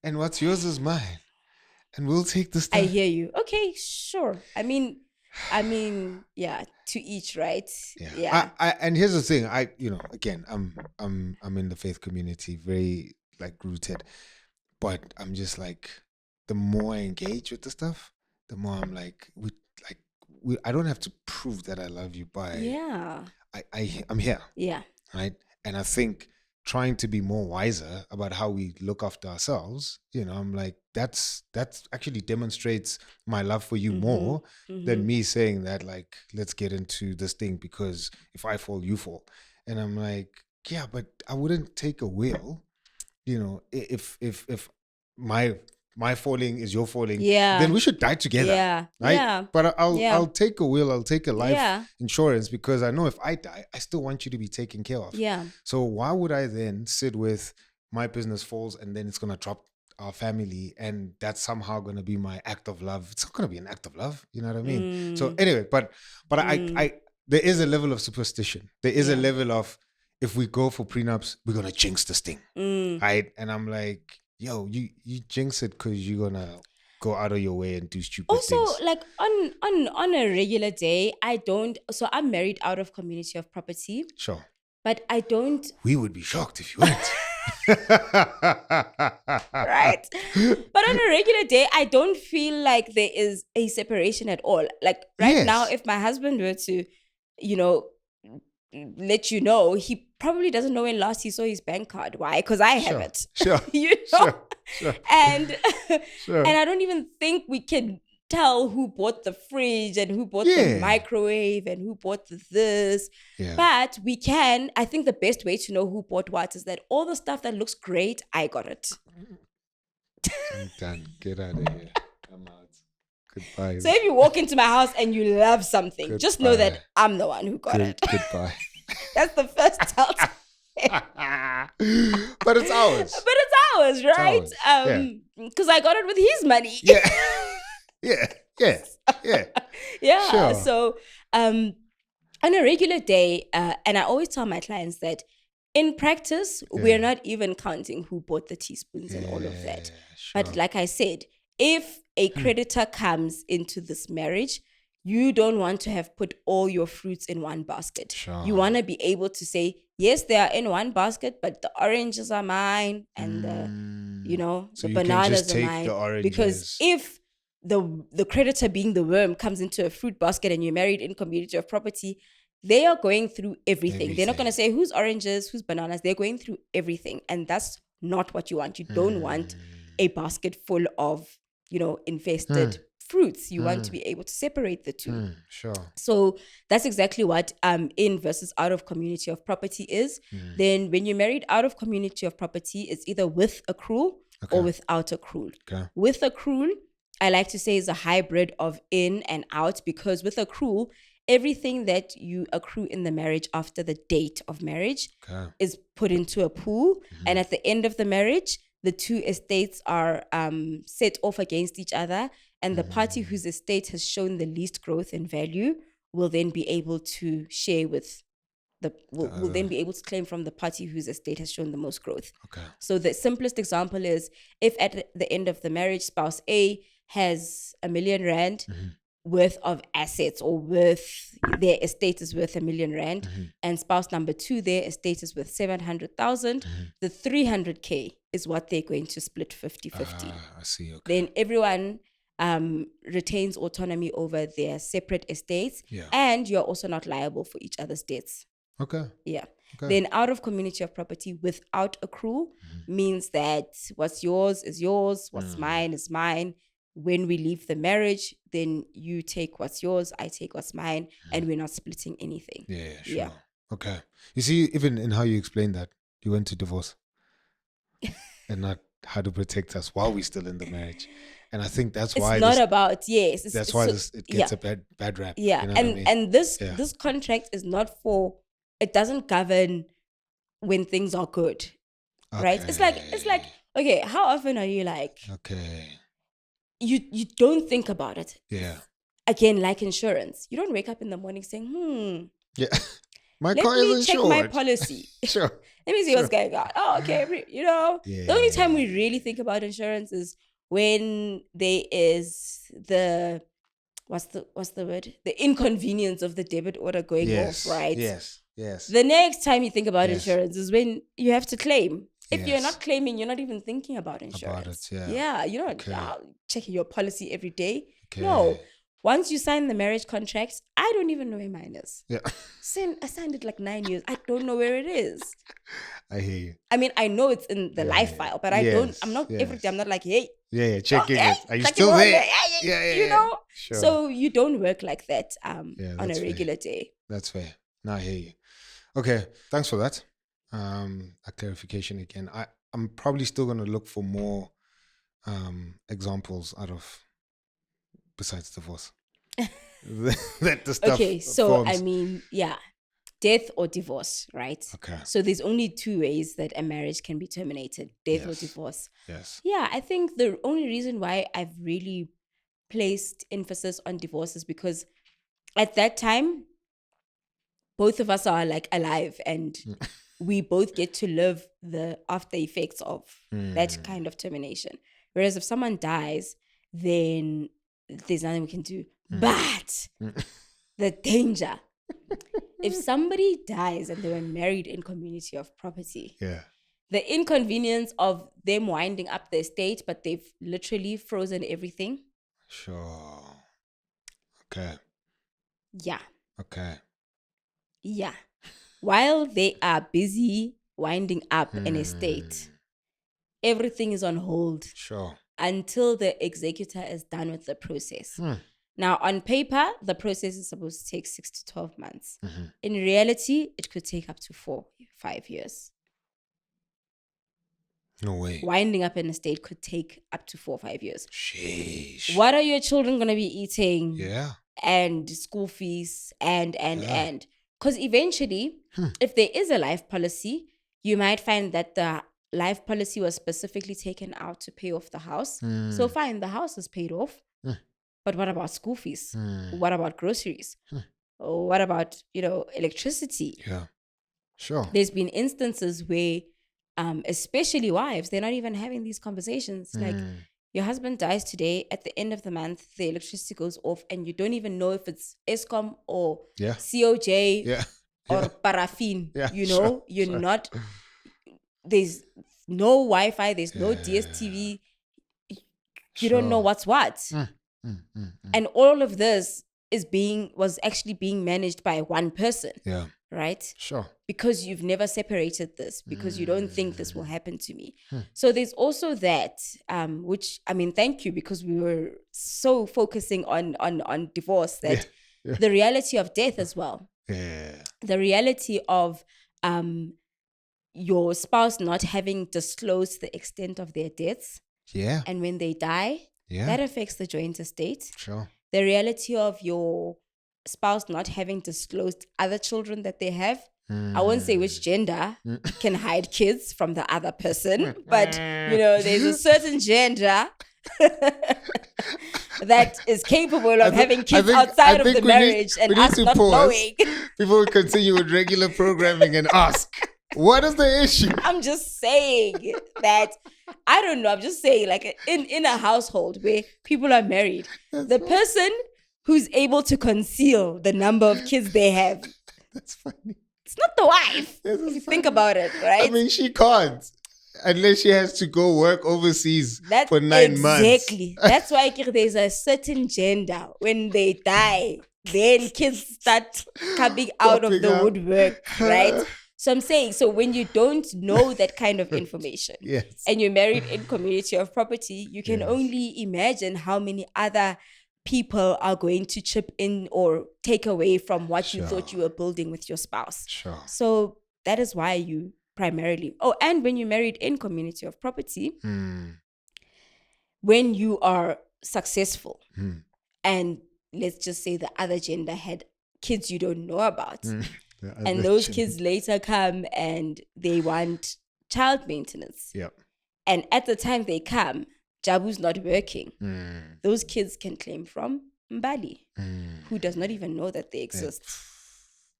A: And what's yours is mine. And we'll take this time.
B: I hear you. Okay, sure. I mean, yeah, to each, right?
A: Yeah. And here's the thing. Again, I'm in the faith community, very like rooted. But I'm just like, the more I engage with the stuff, the more I'm like, I don't have to prove that I love you by I'm here.
B: Yeah.
A: Right. And I think trying to be more wiser about how we look after ourselves, I'm like, that's actually demonstrates my love for you more than me saying that, like, let's get into this thing because if I fall, you fall. And I'm like, yeah, but I wouldn't take a wheel, if my falling is your falling, then we should die together, right?
B: Yeah.
A: But I'll take a will, I'll take a life insurance because I know if I die, I still want you to be taken care of.
B: Yeah.
A: So why would I then sit with my business falls and then it's gonna drop our family and that's somehow gonna be my act of love? It's not gonna be an act of love, you know what I mean? So anyway, but I there is a level of superstition. There is a level of, if we go for prenups, we're gonna jinx this thing, right? And I'm like, yo, you jinx it because you're gonna go out of your way and do stupid things.
B: Also, like on a regular day, I'm married out of community of property.
A: Sure.
B: But I don't.
A: We would be shocked if you weren't.
B: Right. But on a regular day, I don't feel like there is a separation at all. Like now, if my husband were to, let you know, he probably doesn't know when last he saw his bank card. Why? Because I have it.
A: Sure. Sure.
B: And and I don't even think we can tell who bought the fridge and who bought the microwave and who bought this. Yeah. But we can. I think the best way to know who bought what is that all the stuff that looks great, I got it.
A: I'm done. Get out of here. I'm out. Goodbye.
B: So if you walk into my house and you love something, just know that I'm the one who got it.
A: Goodbye.
B: That's the first telltale.
A: But it's ours.
B: But it's ours, right? Because I got it with his money.
A: Yeah. Sure.
B: So on a regular day, and I always tell my clients that in practice, we're not even counting who bought the teaspoons and all of that. Sure. But like I said, if a creditor comes into this marriage, you don't want to have put all your fruits in one basket. Sure. You want to be able to say, yes, they are in one basket, but the oranges are mine and
A: so
B: the bananas
A: are
B: mine. Because if the creditor being the worm comes into a fruit basket and you're married in community of property, they are going through everything. They're not going to say who's oranges, who's bananas. They're going through everything. And that's not what you want. You don't want a basket full of, infested fruits. You want to be able to separate the two.
A: Sure.
B: So that's exactly what in versus out of community of property is. Then when you're married out of community of property, it's either with accrual or without accrual.
A: Okay.
B: With accrual, I like to say is a hybrid of in and out, because with accrual, everything that you accrue in the marriage after the date of marriage is put into a pool. And at the end of the marriage, the two estates are set off against each other. And the party whose estate has shown the least growth in value will then be able to share with will then be able to claim from the party whose estate has shown the most growth.
A: Okay.
B: So the simplest example is, if at the end of the marriage, spouse A has R1 million worth of assets, or their estate is worth R1 million, and spouse number 2, their estate is worth 700,000, the 300K is what they're going to split 50-50.
A: I see. Okay.
B: Then everyone retains autonomy over their separate estates, and you're also not liable for each other's debts.
A: Okay.
B: Yeah.
A: Okay.
B: Then out of community of property without accrual means that what's yours is yours, what's mine is mine. When we leave the marriage, then you take what's yours, I take what's mine, and we're not splitting anything.
A: Yeah, sure.
B: Yeah.
A: Okay. You see, even in how you explained that, you went to divorce and not how to protect us while we're still in the marriage. And I think that's why
B: it's not about, yes.
A: That's why it gets a bad rap.
B: Yeah.
A: You know what I mean?
B: And this contract is not for, it doesn't govern when things are good.
A: Okay.
B: Right? It's like, okay, how often are you like,
A: okay,
B: you don't think about it.
A: Yeah.
B: Again, like insurance. You don't wake up in the morning saying,
A: Yeah. My
B: let
A: car
B: me
A: is
B: check
A: insured.
B: my policy.
A: Sure.
B: Let me see what's going on. Oh, okay. The only time we really think about insurance is when there is what's the word? The inconvenience of the debit order going off, right?
A: Yes.
B: The next time you think about insurance is when you have to claim. If you're not claiming, you're not even thinking about insurance. Yeah, you're not checking your policy every day.
A: Okay.
B: No. Once you sign the marriage contract, I don't even know where mine is.
A: Yeah.
B: I signed it like 9 years. I don't know where it is.
A: I hear you.
B: I mean, I know it's in the life file, but I'm not every day. I'm not like, hey.
A: Yeah, checking
B: okay,
A: it. Are you still there?
B: Yeah. You know?
A: Sure.
B: So you don't work like that on a regular
A: fair.
B: day.
A: That's fair. No, I hear you. Okay, thanks for that. A clarification again. I'm probably still going to look for more examples out of besides divorce. that the stuff
B: okay, so
A: forms.
B: I mean, death or divorce, right?
A: Okay.
B: So there's only 2 ways that a marriage can be terminated: death or divorce.
A: Yes.
B: Yeah, I think the only reason why I've really placed emphasis on divorce is because at that time, both of us are like alive, and we both get to live the after effects of that kind of termination. Whereas if someone dies, then there's nothing we can do. But the danger, if somebody dies and they were married in community of property, the inconvenience of them winding up their estate, but they've literally frozen everything.
A: Sure. Okay.
B: Yeah.
A: Okay.
B: Yeah. While they are busy winding up an estate, everything is on hold.
A: Sure.
B: Until the executor is done with the process. Now, on paper, the process is supposed to take 6 to 12 months. In reality, it could take up to 4-5 years.
A: No way.
B: Winding up an estate could take up to 4-5 years.
A: Sheesh.
B: What are your children going to be eating?
A: Yeah.
B: And school fees and. Because eventually, if there is a life policy, you might find that the life policy was specifically taken out to pay off the house. So fine, the house is paid off. But what about school fees? What about groceries? What about, electricity?
A: Yeah. Sure.
B: There's been instances where, especially wives, they're not even having these conversations. Like, your husband dies today, at the end of the month, the electricity goes off and you don't even know if it's ESCOM or COJ or paraffin.
A: Yeah,
B: You're not, there's no Wi-Fi, there's no DSTV. You don't know what's what. And all of this was actually being managed by one person. Yeah. Right?
A: Sure.
B: Because you've never separated this, because you don't think this will happen to me. So there's also that, which, I mean, thank you, because we were so focusing on divorce that the reality of death as well.
A: Yeah.
B: The reality of your spouse not having disclosed the extent of their debts,
C: Yeah.
B: and when they die,
C: Yeah.
B: that affects the joint estate.
C: Sure.
B: The reality of your spouse not having disclosed other children that they have. I won't say which gender can hide kids from the other person, but there's a certain gender that is capable of having kids outside of the marriage and us not knowing.
C: People will continue with regular programming and ask, what is the issue?
B: I'm just saying that, I don't know, I'm just saying, like, in a household where people are married, the person who's able to conceal the number of kids they have,
C: that's funny.
B: It's not the wife. If you think about it, right?
C: I mean, she can't. Unless she has to go work overseas for 9 months.
B: Exactly. That's why there's a certain gender. When they die, then kids start coming out of the woodwork, right? So I'm saying, so when you don't know that kind of information,
C: yes,
B: and you're married in community of property, you can only imagine how many other people are going to chip in or take away from what you thought you were building with your spouse.
C: Sure.
B: So that is why you primarily, and when you're married in community of property, when you are successful, and let's just say the other gender had kids you don't know about, and those kids later come and they want child maintenance.
C: Yep.
B: And at the time they come, Jabu's not working. Those kids can claim from Mbali, who does not even know that they exist.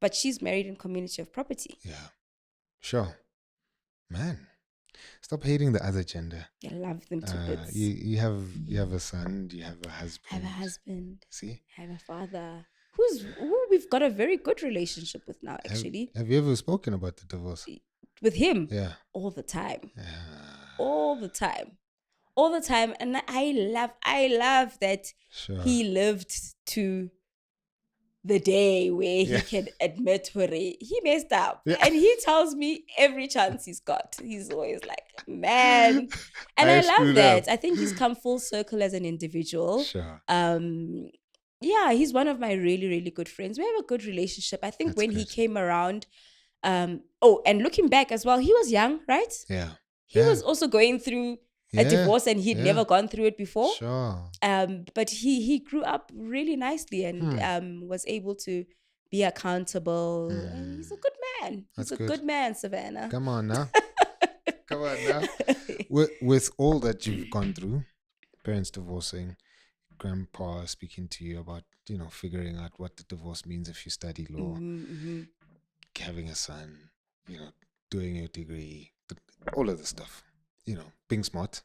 B: But she's married in community of property.
C: Yeah. Sure. Man, stop hating the other gender.
B: I love them to bits.
C: You have a son, you have a husband.
B: I have a husband.
C: See?
B: I have a father who we've got a very good relationship with now, actually.
C: Have you ever spoken about the divorce?
B: With him?
C: Yeah.
B: All the time.
C: Yeah.
B: All the time. All the time. And I love that he lived to the day where he can admit he messed up. Yeah. And he tells me every chance he's got. He's always like, man. And I love that. I think he's come full circle as an individual.
C: Sure.
B: Yeah, he's one of my really, really good friends. We have a good relationship. I think when he came around, and looking back as well, he was young, right?
C: Yeah.
B: He was also going through a divorce, and he'd never gone through it before.
C: Sure.
B: But he grew up really nicely and was able to be accountable. And he's a good man. He's a good man, Savannah.
C: Come on now. Come on now. With all that you've gone through, parents divorcing, grandpa speaking to you about, figuring out what the divorce means if you study law, having a son, doing your degree, all of the stuff. Being smart.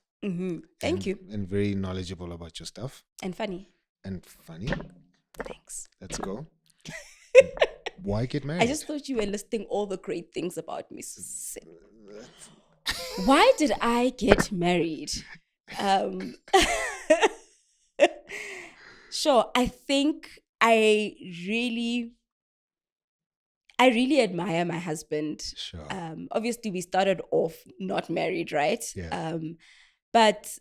B: Thank you.
C: And very knowledgeable about your stuff.
B: And funny.
C: Thanks. Let's go. Why get married?
B: I just thought you were listing all the great things about me. Why did I get married? Sure. I think I really admire my husband.
C: Sure.
B: Obviously, we started off not married, right?
C: Yeah.
B: But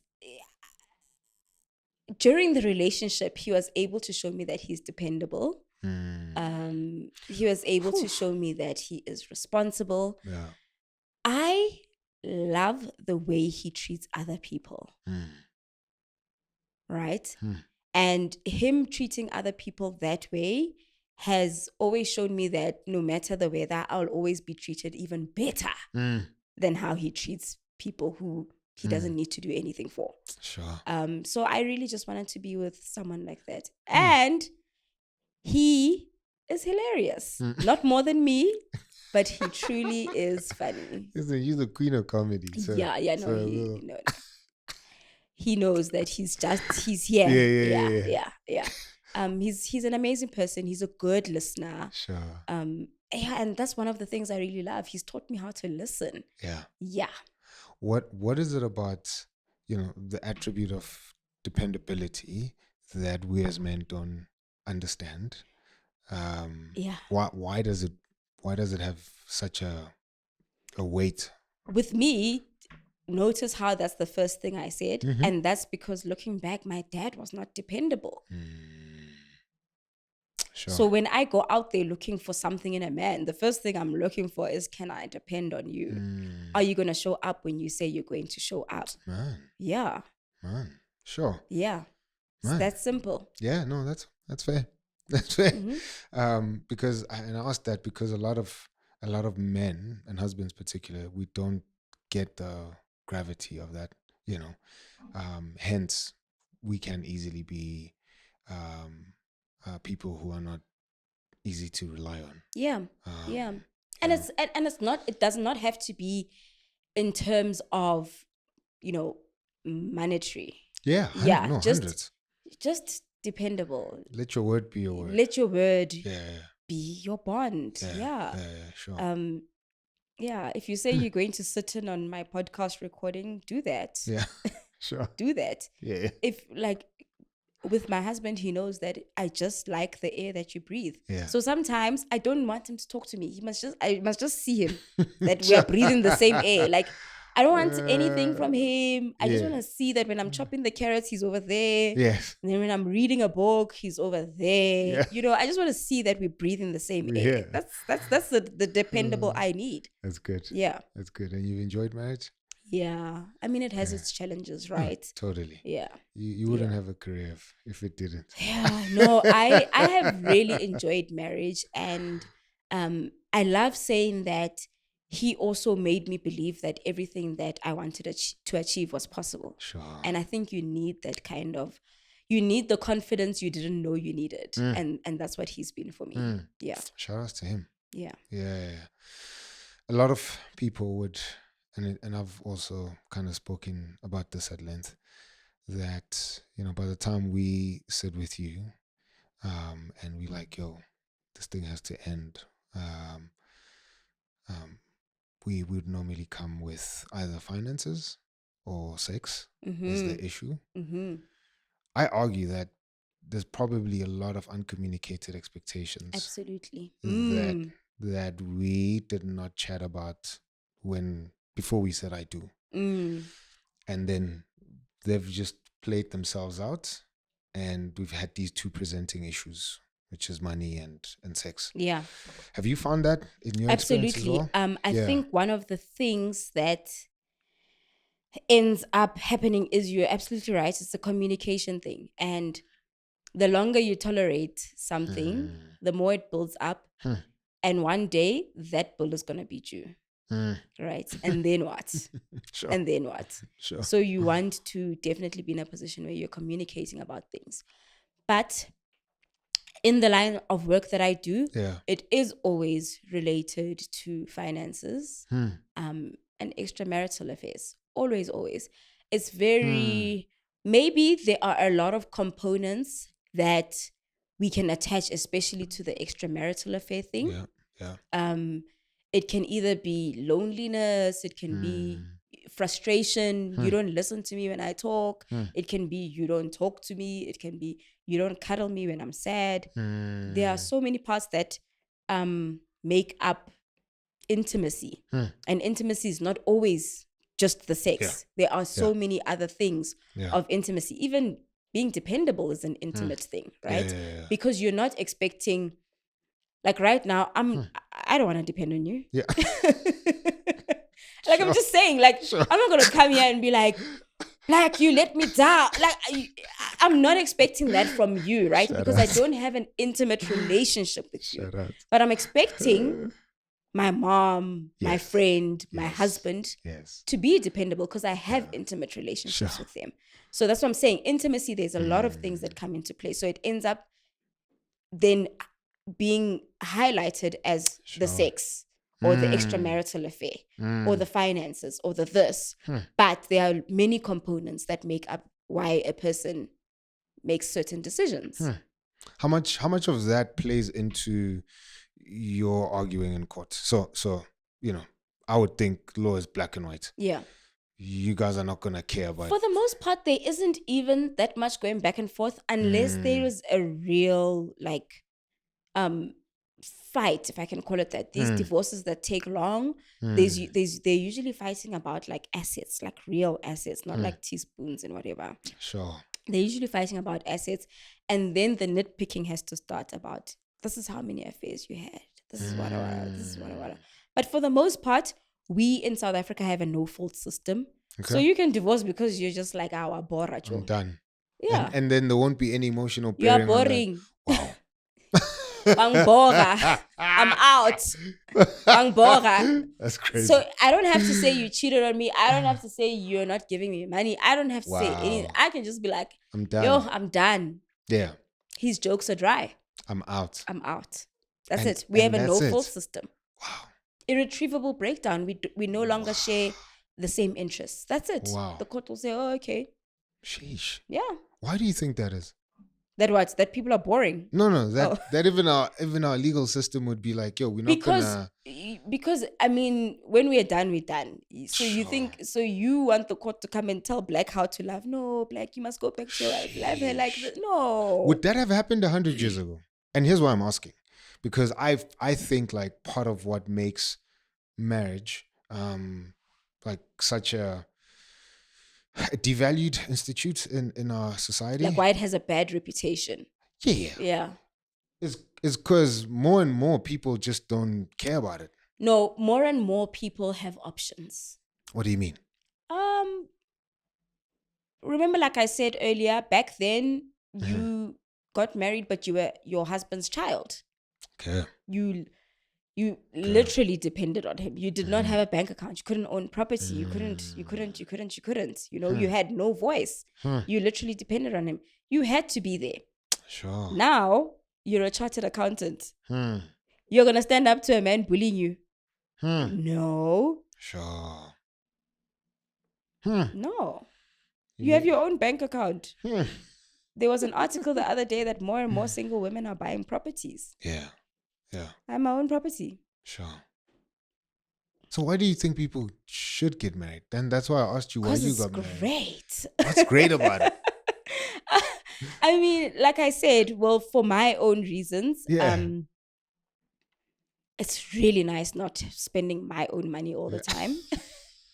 B: during the relationship, he was able to show me that he's dependable. He was able to show me that he is responsible.
C: Yeah.
B: I love the way he treats other people. Right? And him treating other people that way has always shown me that no matter the weather, I'll always be treated even better than how he treats people who he doesn't need to do anything for.
C: Sure.
B: So I really just wanted to be with someone like that. And he is hilarious. Not more than me, but he truly is funny.
C: He's the queen of comedy. So,
B: no. He knows that he's here. Yeah. He's an amazing person. He's a good listener.
C: Sure.
B: And that's one of the things I really love. He's taught me how to listen. Yeah.
C: What is it about, the attribute of dependability that we as men don't understand? Why does it have such a weight?
B: With me, notice how that's the first thing I said. And that's because looking back, my dad was not dependable. So when I go out there looking for something in a man, the first thing I'm looking for is, can I depend on you? Are you going to show up when you say you're going to show up?
C: Man.
B: Yeah.
C: Man. Sure.
B: Yeah. It's
C: Man.
B: that simple.
C: Yeah, no, that's fair. That's fair.
B: Mm-hmm.
C: Because I asked that because a lot of men and husbands particular, we don't get the gravity of that, you know. Hence we can easily be people who are not easy to rely on.
B: Yeah. Yeah. And it's not, it does not have to be in terms of, monetary.
C: Yeah,
B: Yeah.
C: hundreds.
B: Just dependable.
C: Let your word be your word.
B: Let your word
C: Yeah.
B: be your bond. Yeah.
C: Sure.
B: Yeah. If you say you're going to sit in on my podcast recording, do that.
C: Yeah, sure.
B: Do that.
C: Yeah.
B: If with my husband, he knows that I just like the air that you breathe.
C: Yeah.
B: So sometimes I don't want him to talk to me. I must just see him that we are breathing the same air. Like, I don't want anything from him. I just want to see that when I'm chopping the carrots, he's over there.
C: Yes.
B: And then when I'm reading a book, he's over there.
C: Yeah.
B: I just want to see that we're breathing the same air. That's the dependable I need.
C: That's good.
B: Yeah.
C: That's good. And you've enjoyed marriage?
B: Yeah. I mean, it has its challenges, right?
C: Totally.
B: Yeah.
C: You wouldn't have a career if it didn't.
B: Yeah. No, I have really enjoyed marriage, and I love saying that he also made me believe that everything that I wanted to achieve was possible.
C: Sure.
B: And I think you need that you need the confidence you didn't know you needed. And that's what he's been for me. Yeah.
C: Shout out to him.
B: Yeah.
C: Yeah. A lot of people would, and I've also kind of spoken about this at length, that, by the time we sit with you, and we like, yo, this thing has to end, we would normally come with either finances or sex as the issue.
B: Mm-hmm.
C: I argue that there's probably a lot of uncommunicated expectations.
B: Absolutely.
C: That we did not chat about before we said I do. And then they've just played themselves out, and we've had these two presenting issues, which is money and sex.
B: Yeah.
C: Have you found that in your experience as well?
B: I think one of the things that ends up happening is, you're absolutely right, it's a communication thing. And the longer you tolerate something, the more it builds up. And one day that bill is going to be due. Right. And then what?
C: Sure.
B: And then what?
C: Sure.
B: So you want to definitely be in a position where you're communicating about things. But in the line of work that I do, it is always related to finances and extramarital affairs. Always, always. It's very, maybe there are a lot of components that we can attach, especially to the extramarital affair thing. It can either be loneliness, it can be frustration, you don't listen to me when I talk, it can be you don't talk to me, it can be you don't cuddle me when I'm sad. There are so many parts that make up intimacy. And intimacy is not always just the sex. There are so many other things of intimacy. Even being dependable is an intimate thing, right? Because you're not expecting, like right now, I don't want to depend on you.
C: Yeah.
B: Like, I'm just saying, like, I'm not going to come here and be like, you let me down. Like, I'm not expecting that from you, right? Because I don't have an intimate relationship with you. But I'm expecting my mom, my friend, my husband to be dependable, because I have intimate relationships with them. So that's what I'm saying. Intimacy, there's a lot of things that come into play. So it ends up then being highlighted as the sex or the extramarital affair or the finances or the this. But there are many components that make up why a person makes certain decisions.
C: How much of that plays into your arguing in court? So I would think law is black and white.
B: Yeah.
C: You guys are not going to care about it.
B: For the most part, there isn't even that much going back and forth unless there is a real, fight, if I can call it that. These divorces that take long, they're usually fighting about assets, like real assets, not like teaspoons and whatever.
C: Sure.
B: They're usually fighting about assets, and then the nitpicking has to start about this is how many affairs you had. This is what this is what. But for the most part, we in South Africa have a no-fault system.
A: Okay.
B: So you can divorce because you're just like, our bora.
A: I'm done.
B: Yeah.
A: And then there won't be any emotional
B: You are
A: bearing on that.
B: boring.
A: Wow.
B: Bang bora. I'm out. Bang bora.
A: That's crazy.
B: So I don't have to say you cheated on me. I don't have to say you're not giving me money. I don't have to say anything. I can just be like,
A: I'm done.
B: yo, I'm done.
A: Yeah.
B: His jokes are dry.
A: I'm out.
B: I'm out. That's it. We have a no-fault system.
A: Wow.
B: Irretrievable breakdown. We no longer share the same interests. That's it.
A: Wow.
B: The court will say, oh, okay.
A: Sheesh.
B: Yeah.
A: Why do you think that is?
B: That what? That people are boring.
A: No. That even our legal system would be like, yo, we're not gonna.
B: Because I mean, when we're done, we're done. So you think, so you want the court to come and tell Black how to love? No, Black, you must go back to your wife. Love her like this. No.
A: Would that have happened 100 years ago? And here's why I'm asking, because I think like part of what makes marriage like such a devalued institute in our society.
B: Like why it has a bad reputation.
A: Yeah.
B: Yeah.
A: Is because more and more people just don't care about it.
B: No, more and more people have options.
A: What do you mean?
B: Remember, like I said earlier, back then you got married, but you were your husband's child.
A: Okay.
B: You literally depended on him. You did not have a bank account. You couldn't own property. You couldn't. You know, you had no voice. You literally depended on him. You had to be there.
A: Sure.
B: Now you're a chartered accountant. You're gonna stand up to a man bullying you. No.
A: Sure.
B: No. You have your own bank account. There was an article the other day that more and more single women are buying properties.
A: Yeah.
B: I have my own property.
A: Sure. So why do you think people should get married? Then that's why I asked you why you got married.
B: Great.
A: What's great about it?
B: I mean, like I said, well, for my own reasons, it's really nice not spending my own money all the time.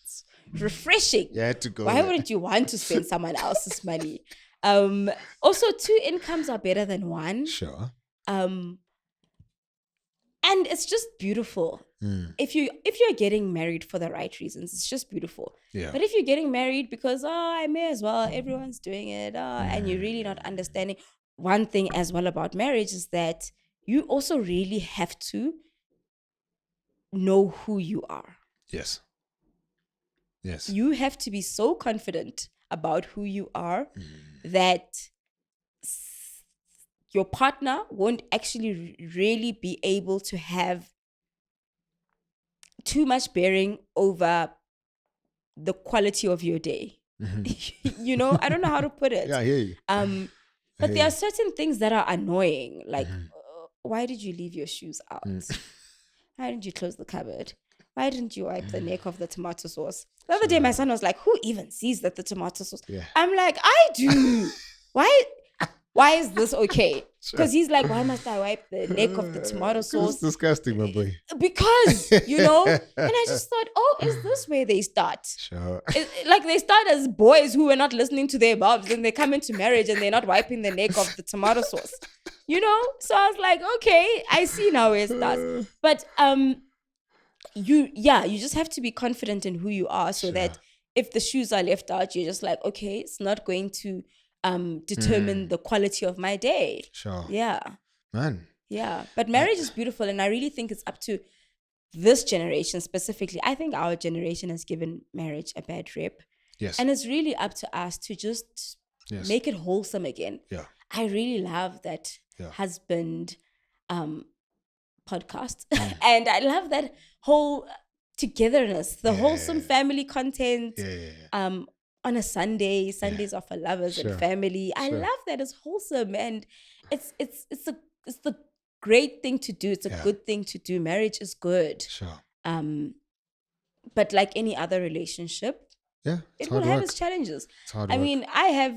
B: It's refreshing.
A: You had to go.
B: Why wouldn't you want to spend someone else's money? Also, 2 incomes are better than 1.
A: Sure.
B: And it's just beautiful. If you're getting married for the right reasons, it's just beautiful.
A: Yeah.
B: But if you're getting married because I may as well, everyone's doing it, and you're really not understanding. One thing as well about marriage is that you also really have to know who you are.
A: Yes.
B: You have to be so confident about who you are that your partner won't actually really be able to have too much bearing over the quality of your day. You know, I don't know how to put it.
A: Yeah, I hear you.
B: But there are certain things that are annoying. Like, why did you leave your shoes out? Why didn't you close the cupboard? Why didn't you wipe the neck of the tomato sauce? The other day, my son was like, who even sees that the tomato sauce?
A: Yeah.
B: I'm like, I do. Why is this okay? Because he's like, why must I wipe the neck of the tomato sauce?
A: It's disgusting, my boy.
B: Because, you know, and I just thought, oh, is this where they start?
A: Sure.
B: Like they start as boys who were not listening to their moms, and they come into marriage and they're not wiping the neck of the tomato sauce. You know? So I was like, okay, I see now where it starts. But you just have to be confident in who you are so that if the shoes are left out, you're just like, okay, it's not going to determine the quality of my day.
A: Sure.
B: Yeah.
A: Man.
B: Yeah. But marriage is beautiful, and I really think it's up to this generation specifically. I think our generation has given marriage a bad rep.
A: Yes.
B: And it's really up to us to just make it wholesome again.
A: Yeah.
B: I really love that husband podcast. And I love that whole togetherness, the wholesome family content. On a Sundays are for lovers and family. I love that it's wholesome, and it's the great thing to do. It's a good thing to do. Marriage is good.
A: Sure.
B: But like any other relationship, it will have its challenges.
A: It's hard
B: I
A: work.
B: mean,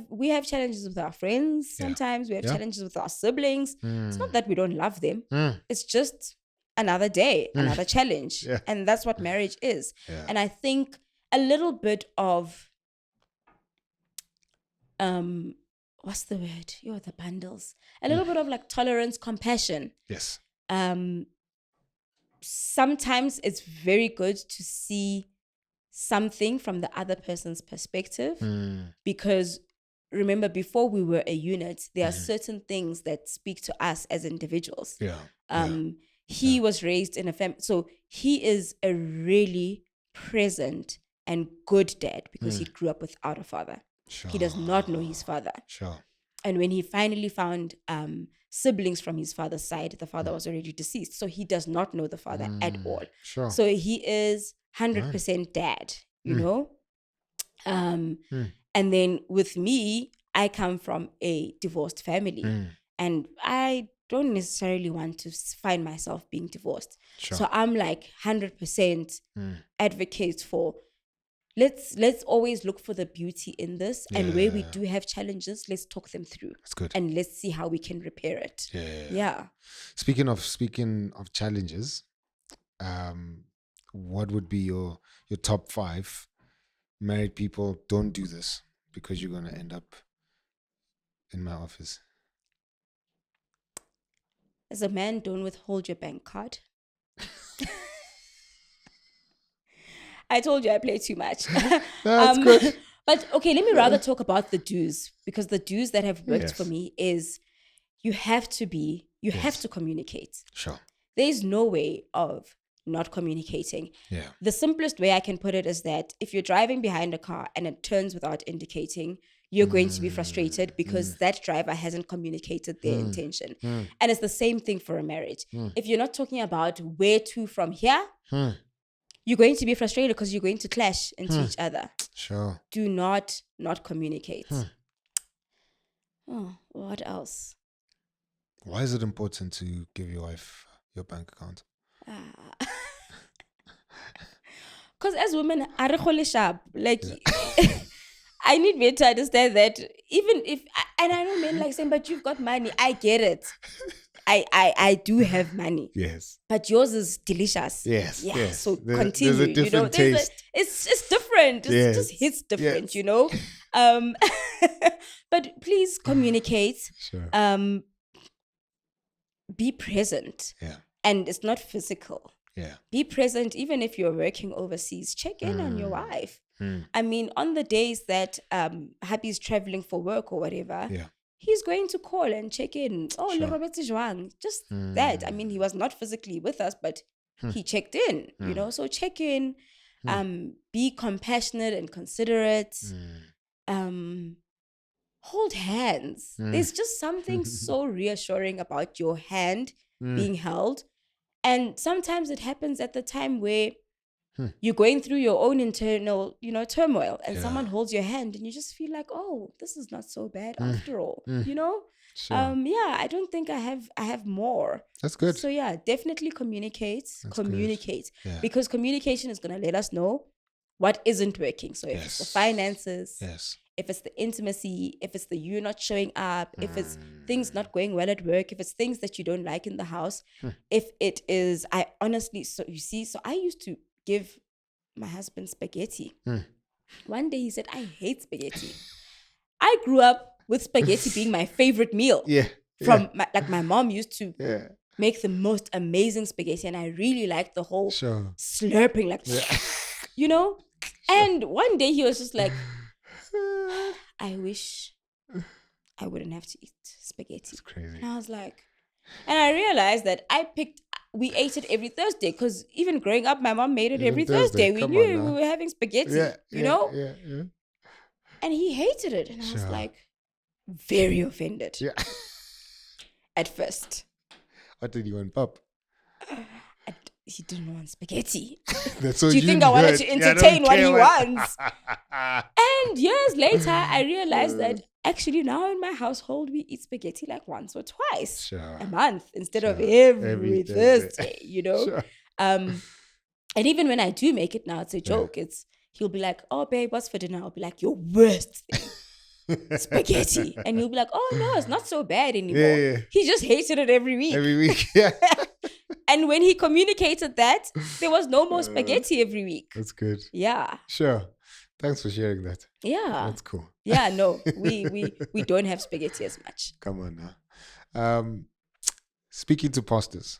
B: we have challenges with our friends. Sometimes we have challenges with our siblings. It's not that we don't love them. It's just another day, another challenge. And that's what marriage is. And I think a little bit of what's the word? The bundles. A little bit of like tolerance, compassion.
A: Yes.
B: Sometimes it's very good to see something from the other person's perspective, because remember, before we were a unit, there are certain things that speak to us as individuals. He was raised in a family, so he is a really present and good dad because he grew up without a father.
A: Sure.
B: He does not know his father.
A: Sure.
B: And when he finally found siblings from his father's side, the father was already deceased. So he does not know the father at all.
A: Sure.
B: So he is 100% dad, you know? And then with me, I come from a divorced family. And I don't necessarily want to find myself being divorced.
A: Sure.
B: So I'm like 100% advocate for let's always look for the beauty in this, and where we do have challenges, let's talk them through.
A: That's good.
B: And let's see how we can repair it. Yeah.
A: Speaking of challenges, what would be your top 5 married people? Don't do this because you're gonna end up in my office.
B: As a man, don't withhold your bank card. I told you I play too much.
A: That's good.
B: But okay, let me rather talk about the do's, because the do's that have worked for me is you have to communicate.
A: Sure.
B: There's no way of not communicating.
A: Yeah.
B: The simplest way I can put it is that if you're driving behind a car and it turns without indicating, you're going to be frustrated because that driver hasn't communicated their intention. And it's the same thing for a marriage. If you're not talking about where to from here, you're going to be frustrated because you're going to clash into each other.
A: Sure.
B: Do not communicate. Oh, what else?
A: Why is it important to give your wife your bank account?
B: Because as women, like, I need men to understand that even if, and I know men like saying, but you've got money. I get it. I do have money.
A: Yes.
B: But yours is delicious.
A: Yes.
B: Yeah.
A: Yes.
B: So
A: There's
B: continue.
A: a different taste.
B: It's different. It just hits different, you know? But please communicate.
A: Sure.
B: Be present.
A: Yeah.
B: And it's not physical.
A: Yeah.
B: Be present even if you're working overseas. Check in on your wife. I mean, on the days that hubby's traveling for work or whatever, he's going to call and check in. Oh, sure. Just that. I mean, he was not physically with us, but he checked in, you know? So check in, be compassionate and considerate, hold hands. There's just something so reassuring about your hand being held. And sometimes it happens at the time where you're going through your own internal, turmoil, and someone holds your hand and you just feel like, oh, this is not so bad after all, you know?
A: Sure.
B: I don't think I have more.
A: That's good.
B: So definitely communicate.
A: Yeah.
B: Because communication is going to let us know what isn't working. So if it's the finances, if it's the intimacy, if it's the you not showing up, if it's things not going well at work, if it's things that you don't like in the house, if it is, I used to give my husband spaghetti. One day he said, I hate spaghetti. I grew up with spaghetti being my favorite meal. My mom used to make the most amazing spaghetti, and I really liked the whole slurping, you know? And one day he was just like, I wish I wouldn't have to eat spaghetti.
A: That's crazy.
B: And I was like, and I realized that we ate it every Thursday, because even growing up, my mom made it every Thursday. We knew we were having spaghetti, you know?
A: Yeah.
B: And he hated it. And I was like, very offended.
A: Yeah.
B: At first.
A: What did you want, Pop?
B: He didn't want spaghetti.
A: That's what
B: Do you think I wanted to entertain what he wants? And years later, I realized that actually now in my household, we eat spaghetti like once or twice a month instead of every Thursday, you know? And even when I do make it now, it's a joke. He'll be like, oh, babe, what's for dinner? I'll be like, your worst thing. Spaghetti. And he'll be like, oh, no, it's not so bad anymore. He just hated it every week. Yeah. And when he communicated that, there was no more spaghetti every week.
A: That's good.
B: Yeah.
A: Sure.
C: Thanks for sharing that.
B: Yeah.
C: That's cool.
B: Yeah, no, we don't have spaghetti as much.
C: Come on now. Speaking to pastors,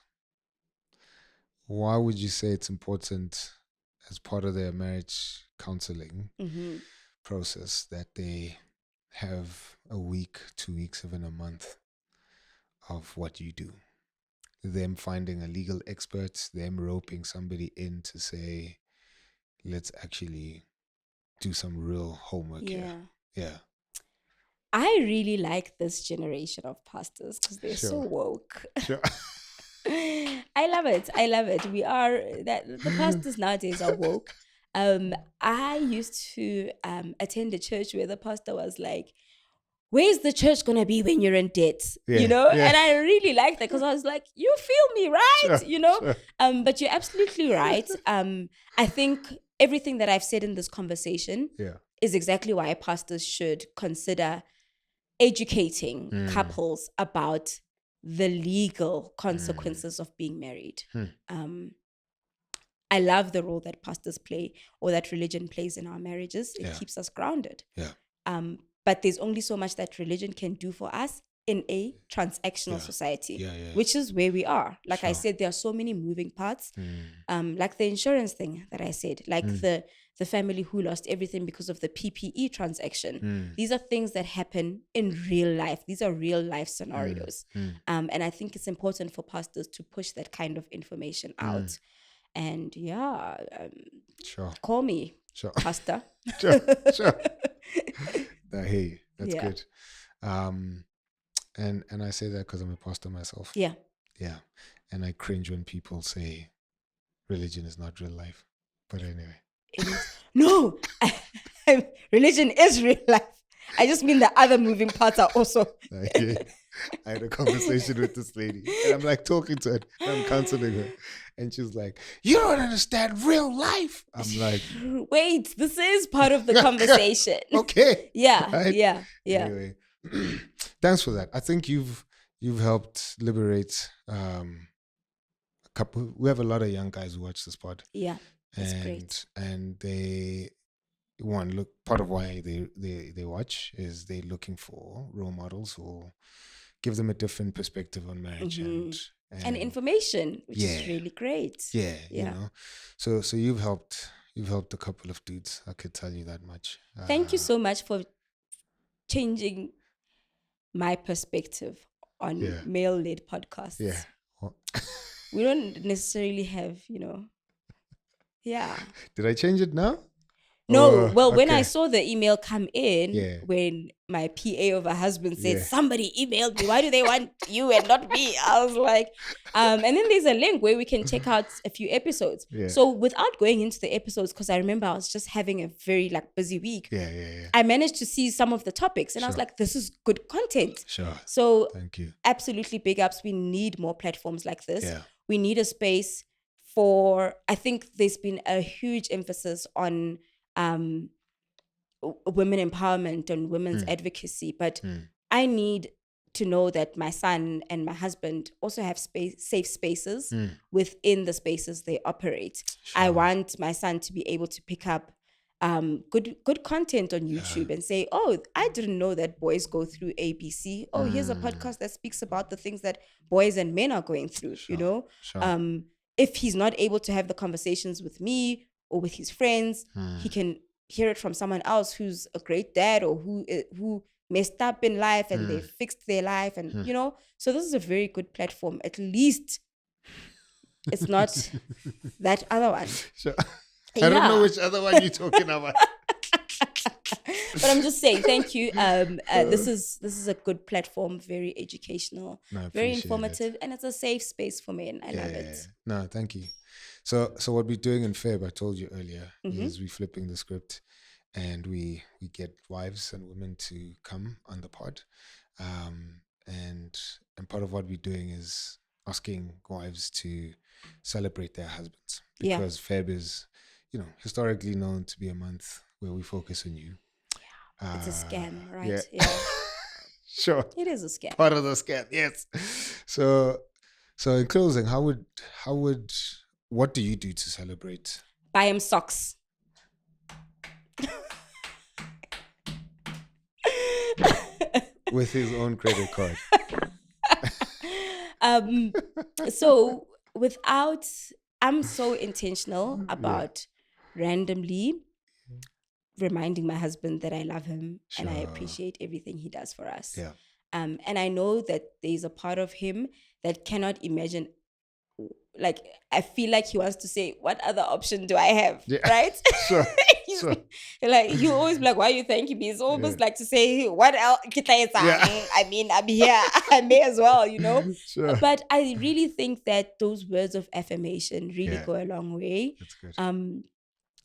C: why would you say it's important as part of their marriage counseling process that they have a week, 2 weeks, even a month of what you do? Them finding a legal expert, them roping somebody in to say, let's actually do some real homework here. Yeah.
B: I really like this generation of pastors because they're so woke.
C: Sure.
B: I love it. I love it. The pastors nowadays are woke. I used to attend a church where the pastor was like, where's the church gonna be when you're in debt? And I really liked that because I was like, you feel me, right?
C: Sure.
B: But you're absolutely right. I think everything that I've said in this conversation is exactly why pastors should consider educating couples about the legal consequences of being married. I love the role that pastors play or that religion plays in our marriages. It keeps us grounded. But there's only so much that religion can do for us in a transactional society, which is where we are. Like I said, there are so many moving parts, like the insurance thing that I said, like the family who lost everything because of the PPE transaction. These are things that happen in real life. These are real life scenarios. And I think it's important for pastors to push that kind of information out. And call me, pastor.
C: Sure. I hear you. That's good. And I say that because I'm a pastor myself. Yeah. And I cringe when people say religion is not real life. But anyway.
B: No, religion is real life. I just mean the other moving parts are also.
C: I had a conversation with this lady, and I'm like talking to her, and I'm counseling her, and she's like, "You don't understand real life." I'm like,
B: "Wait, this is part of the conversation."
C: Okay.
B: Yeah,
C: right?
B: yeah.
C: Anyway, thanks for that. I think you've helped liberate a couple. We have a lot of young guys who watch this pod.
B: Yeah, that's great.
C: And they. Part of why they watch is they're looking for role models who give them a different perspective on marriage and
B: information, which is really great.
C: You know, so you've helped a couple of dudes. I could tell you that much.
B: Thank you so much for changing my perspective on male-led podcasts.
C: Yeah,
B: we don't necessarily have,
C: Did I change it now?
B: No, when I saw the email come in, when my PA of a husband said, somebody emailed me, why do they want you and not me? I was like, and then there's a link where we can check out a few episodes. So without going into the episodes, because I remember I was just having a very busy week, I managed to see some of the topics and I was like, this is good content. So
C: thank you.
B: Absolutely big ups. We need more platforms like this. We need a space for, I think there's been a huge emphasis on women empowerment and women's advocacy, but I need to know that my son and my husband also have safe spaces within the spaces they operate. I want my son to be able to pick up good content on YouTube and say, oh, I didn't know that boys go through ABC. Oh, here's a podcast that speaks about the things that boys and men are going through, if he's not able to have the conversations with me or with his friends, he can hear it from someone else who's a great dad or who messed up in life and they fixed their life and so this is a very good platform. At least it's not that other one.
C: I don't know which other one you're talking about.
B: But I'm just saying, thank you. This is a good platform, very educational, very informative, and it's a safe space for men. I love it.
C: No, thank you. So what we're doing in Feb, I told you earlier, is we're flipping the script and we get wives and women to come on the pod. And part of what we're doing is asking wives to celebrate their husbands. Because Feb is, historically known to be a month where we focus on you.
B: It's a scam, right? Yeah.
C: Sure.
B: It is a scam.
C: Part of the scam, yes. So in closing, what do you do to celebrate?
B: Buy him socks.
A: With his own credit card.
B: So I'm so intentional about randomly reminding my husband that I love him and I appreciate everything he does for us.
A: Yeah.
B: And I know that there's a part of him that cannot imagine, like, I feel like he wants to say, what other option do I have?
A: Yeah.
B: Right?
A: Sure.
B: He's
A: Sure.
B: like, he'll always be like, why are you thanking me? It's almost like to say, what else? I mean, I'm here. I may as well,
A: Sure.
B: But I really think that those words of affirmation really
A: Yeah.
B: go a long way.
A: That's good.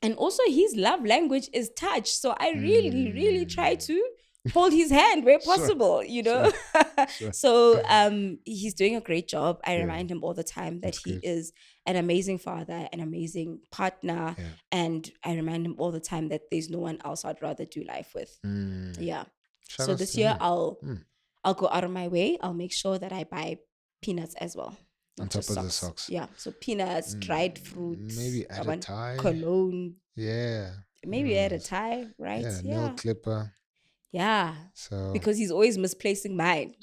B: And also his love language is touch. So I really, really try to hold his hand where possible,
A: Sure.
B: So he's doing a great job. I remind him all the time that he is an amazing father, an amazing partner.
A: Yeah.
B: And I remind him all the time that there's no one else I'd rather do life with. Yeah.
A: Shout
B: So
A: outs
B: this
A: to
B: year
A: him.
B: I'll go out of my way. I'll make sure that I buy peanuts as well.
A: On top of the socks.
B: Yeah. So peanuts, dried fruits.
A: Maybe add a tie.
B: Cologne.
A: Yeah.
B: Maybe add a tie, right?
A: Yeah. Nail clipper.
B: Yeah.
A: So
B: because he's always misplacing mine.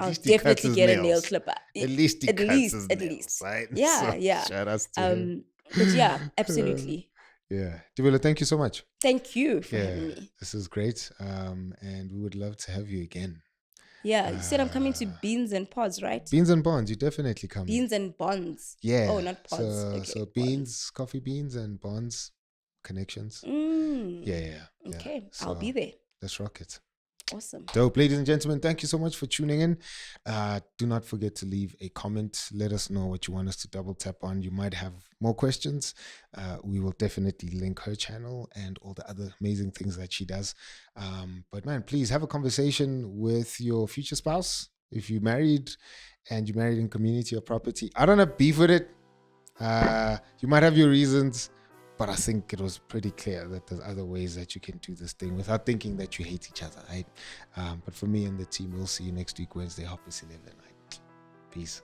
B: I'll
A: least he cuts
B: definitely
A: his
B: get a
A: nails.
B: nail clipper.
A: At least he cuts his nails, right?
B: Yeah,
A: So,
B: yeah.
A: Shout outs to him.
B: But yeah, absolutely.
A: Yeah. Tebello, thank you so much.
B: Thank you for having me.
A: This is great. And we would love to have you again.
B: Yeah, you said I'm coming to Beans and Pods, right?
A: Beans and Bonds, you definitely come.
B: Beans and Bonds.
A: Yeah.
B: Oh, not Pods.
A: So beans, coffee beans, and bonds, connections. Yeah.
B: Okay,
A: So
B: I'll be there.
A: let's rock it.
B: Awesome.
A: Dope. Ladies and gentlemen, thank you so much for tuning in. Do not forget to leave a comment. Let us know what you want us to double tap on. You might have more questions. We will definitely link her channel and all the other amazing things that she does. But man, please have a conversation with your future spouse. If you're married and you're married in community or property, I don't have beef with it. You might have your reasons. But I think it was pretty clear that there's other ways that you can do this thing without thinking that you hate each other, right? But for me and the team, we'll see you next week, Wednesday, 11:30. Peace.